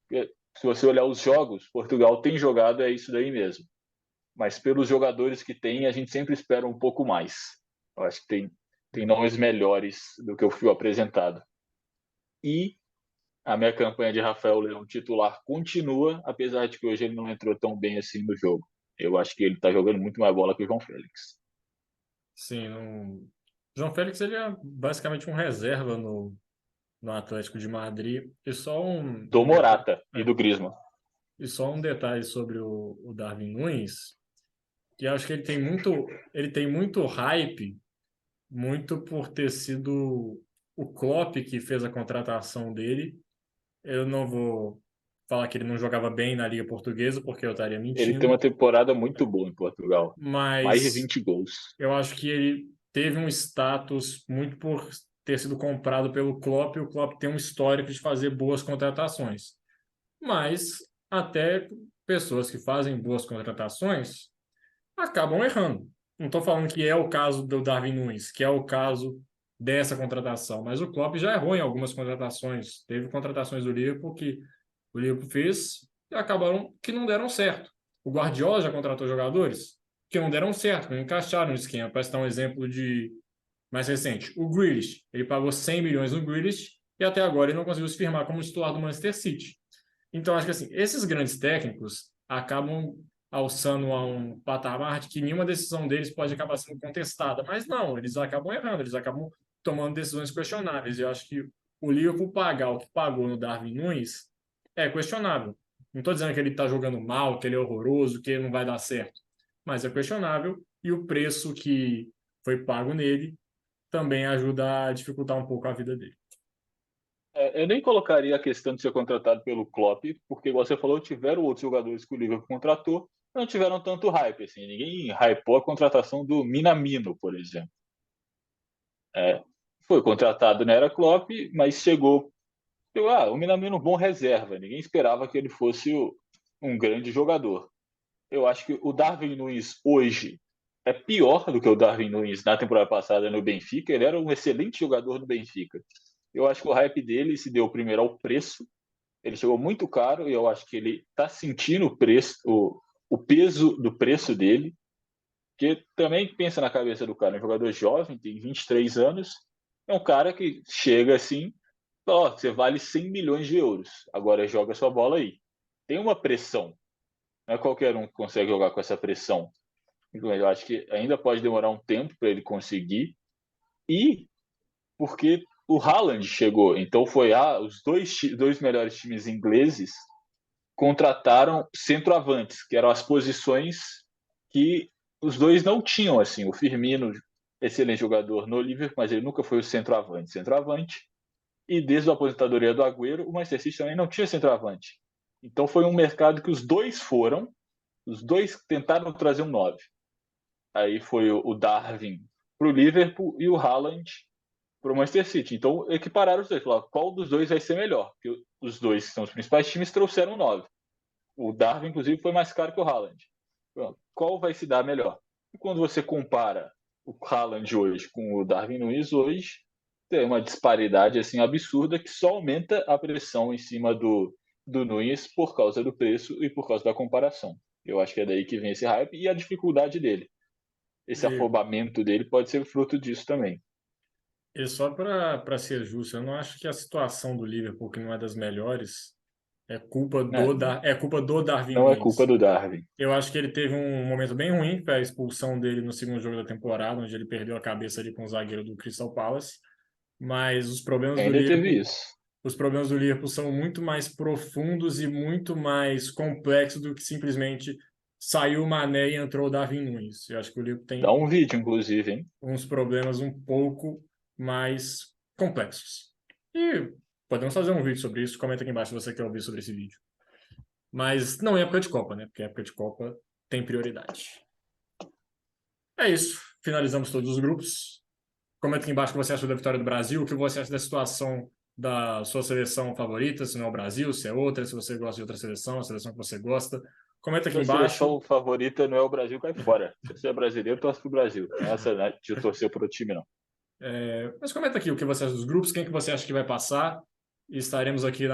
Porque se você olhar os jogos, Portugal tem jogado, é isso daí mesmo. Mas pelos jogadores que tem, a gente sempre espera um pouco mais. Eu acho que tem nomes melhores do que o fio apresentado. E a minha campanha de Rafael Leão titular continua, apesar de que hoje ele não entrou tão bem assim no jogo. Eu acho que ele está jogando muito mais bola que o João Félix. Sim, João Félix ele é basicamente um reserva no Atlético de Madrid. Do Morata e do Griezmann. E só um detalhe sobre o Darwin Núñez, que eu acho que ele tem muito hype, muito por ter sido o Klopp que fez a contratação dele. Eu não vou falar que ele não jogava bem na Liga Portuguesa, porque eu estaria Ele tem mentindo, uma temporada muito boa em Portugal. Mais de mas 20 gols. eu acho que ele teve um status muito por ter sido comprado pelo Klopp, e o Klopp tem um histórico de fazer boas contratações. Mas até pessoas que fazem boas contratações acabam errando. Não estou falando que é o caso do Darwin Núñez, que é o caso dessa contratação, mas o Klopp já errou em algumas contratações. Teve contratações do Liverpool que o Liverpool fez e acabaram que não deram certo. O Guardiola já contratou jogadores que não deram certo, que não encaixaram no esquema. Para citar um exemplo de mais recente, o Grealish. Ele pagou 100 milhões no Grealish e até agora ele não conseguiu se firmar como titular do Manchester City. Então, acho que assim, esses grandes técnicos acabam alçando a um patamar de que nenhuma decisão deles pode acabar sendo contestada. Mas não, eles acabam errando, eles acabam tomando decisões questionáveis. Eu acho que o Liverpool pagar o que pagou no Darwin Núñez é questionável. Não estou dizendo que ele está jogando mal, que ele é horroroso, que ele não vai dar certo. Mas é questionável e o preço que foi pago nele também ajuda a dificultar um pouco a vida dele. Eu nem colocaria a questão de ser contratado pelo Klopp, porque, igual você falou, tiveram outros jogadores que o Liverpool contratou, não tiveram tanto hype. Assim, ninguém hypou a contratação do Minamino, por exemplo. É, foi contratado na era Klopp, mas chegou. O Minamino bom reserva. Ninguém esperava que ele fosse um grande jogador. Eu acho que o Darwin Núñez hoje é pior do que o Darwin Núñez na temporada passada no Benfica. Ele era um excelente jogador do Benfica. Eu acho que o hype dele se deu primeiro ao preço. Ele chegou muito caro e eu acho que ele está sentindo o preço, o peso do preço dele. Porque também pensa na cabeça do cara, um jogador jovem, tem 23 anos, é um cara que chega assim, ó, você vale 100 milhões de euros, agora joga sua bola aí. Tem uma pressão, não é qualquer um que consegue jogar com essa pressão. Então, eu acho que ainda pode demorar um tempo para ele conseguir. E porque o Haaland chegou, então foi os dois melhores times ingleses contrataram centroavantes, que eram as posições que os dois não tinham. Assim, o Firmino, excelente jogador no Liverpool, mas ele nunca foi o centroavante. Centroavante. E desde a aposentadoria do Agüero, o Manchester City também não tinha centroavante. Então foi um mercado que os dois foram, os dois tentaram trazer um 9. Aí foi o Darwin para o Liverpool e o Haaland para o Manchester City. Então equipararam os dois. Falaram, qual dos dois vai ser melhor? Porque os dois, que são os principais times, trouxeram 9. O Darwin, inclusive, foi mais caro que o Haaland. Pronto. Qual vai se dar melhor? E quando você compara o Haaland hoje com o Darwin Núñez hoje, tem uma disparidade assim absurda que só aumenta a pressão em cima do Núñez por causa do preço e por causa da comparação. Eu acho que é daí que vem esse hype e a dificuldade dele. Esse E, afobamento dele pode ser fruto disso também. e só para ser justo, eu não acho que a situação do Liverpool, que não é das melhores, Né? é culpa do Darwin Não é culpa Núñez. do Darwin. Eu acho que ele teve um momento bem ruim, que foi a expulsão dele no segundo jogo da temporada, onde ele perdeu a cabeça ali com o zagueiro do Crystal Palace. Mas Ainda teve isso. os problemas do Liverpool são muito mais profundos e muito mais complexos do que simplesmente saiu o Mané e entrou o Darwin Núñez. Eu acho que o Liverpool Dá tem um vídeo, inclusive, hein? uns problemas um pouco mais complexos. E podemos fazer um vídeo sobre isso. Comenta aqui embaixo se você quer ouvir sobre esse vídeo. Mas não é época de Copa, né? Porque época de Copa tem prioridade. É isso. Finalizamos todos os grupos. Comenta aqui embaixo o que você acha da vitória do Brasil, o que você acha da situação da sua seleção favorita, se não é o Brasil, se é outra, se você gosta de outra seleção, a seleção que você gosta. Comenta aqui Sua embaixo. seleção favorita não é o Brasil, cai fora. Se você é brasileiro, torce pro Brasil. Não é essa, né, de torcer pro time, não. Mas comenta aqui o que você acha dos grupos, quem que você acha que vai passar. E estaremos aqui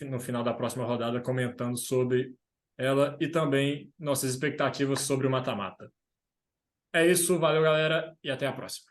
no final da próxima rodada comentando sobre ela e também nossas expectativas sobre o mata-mata. É isso, valeu galera e até a próxima.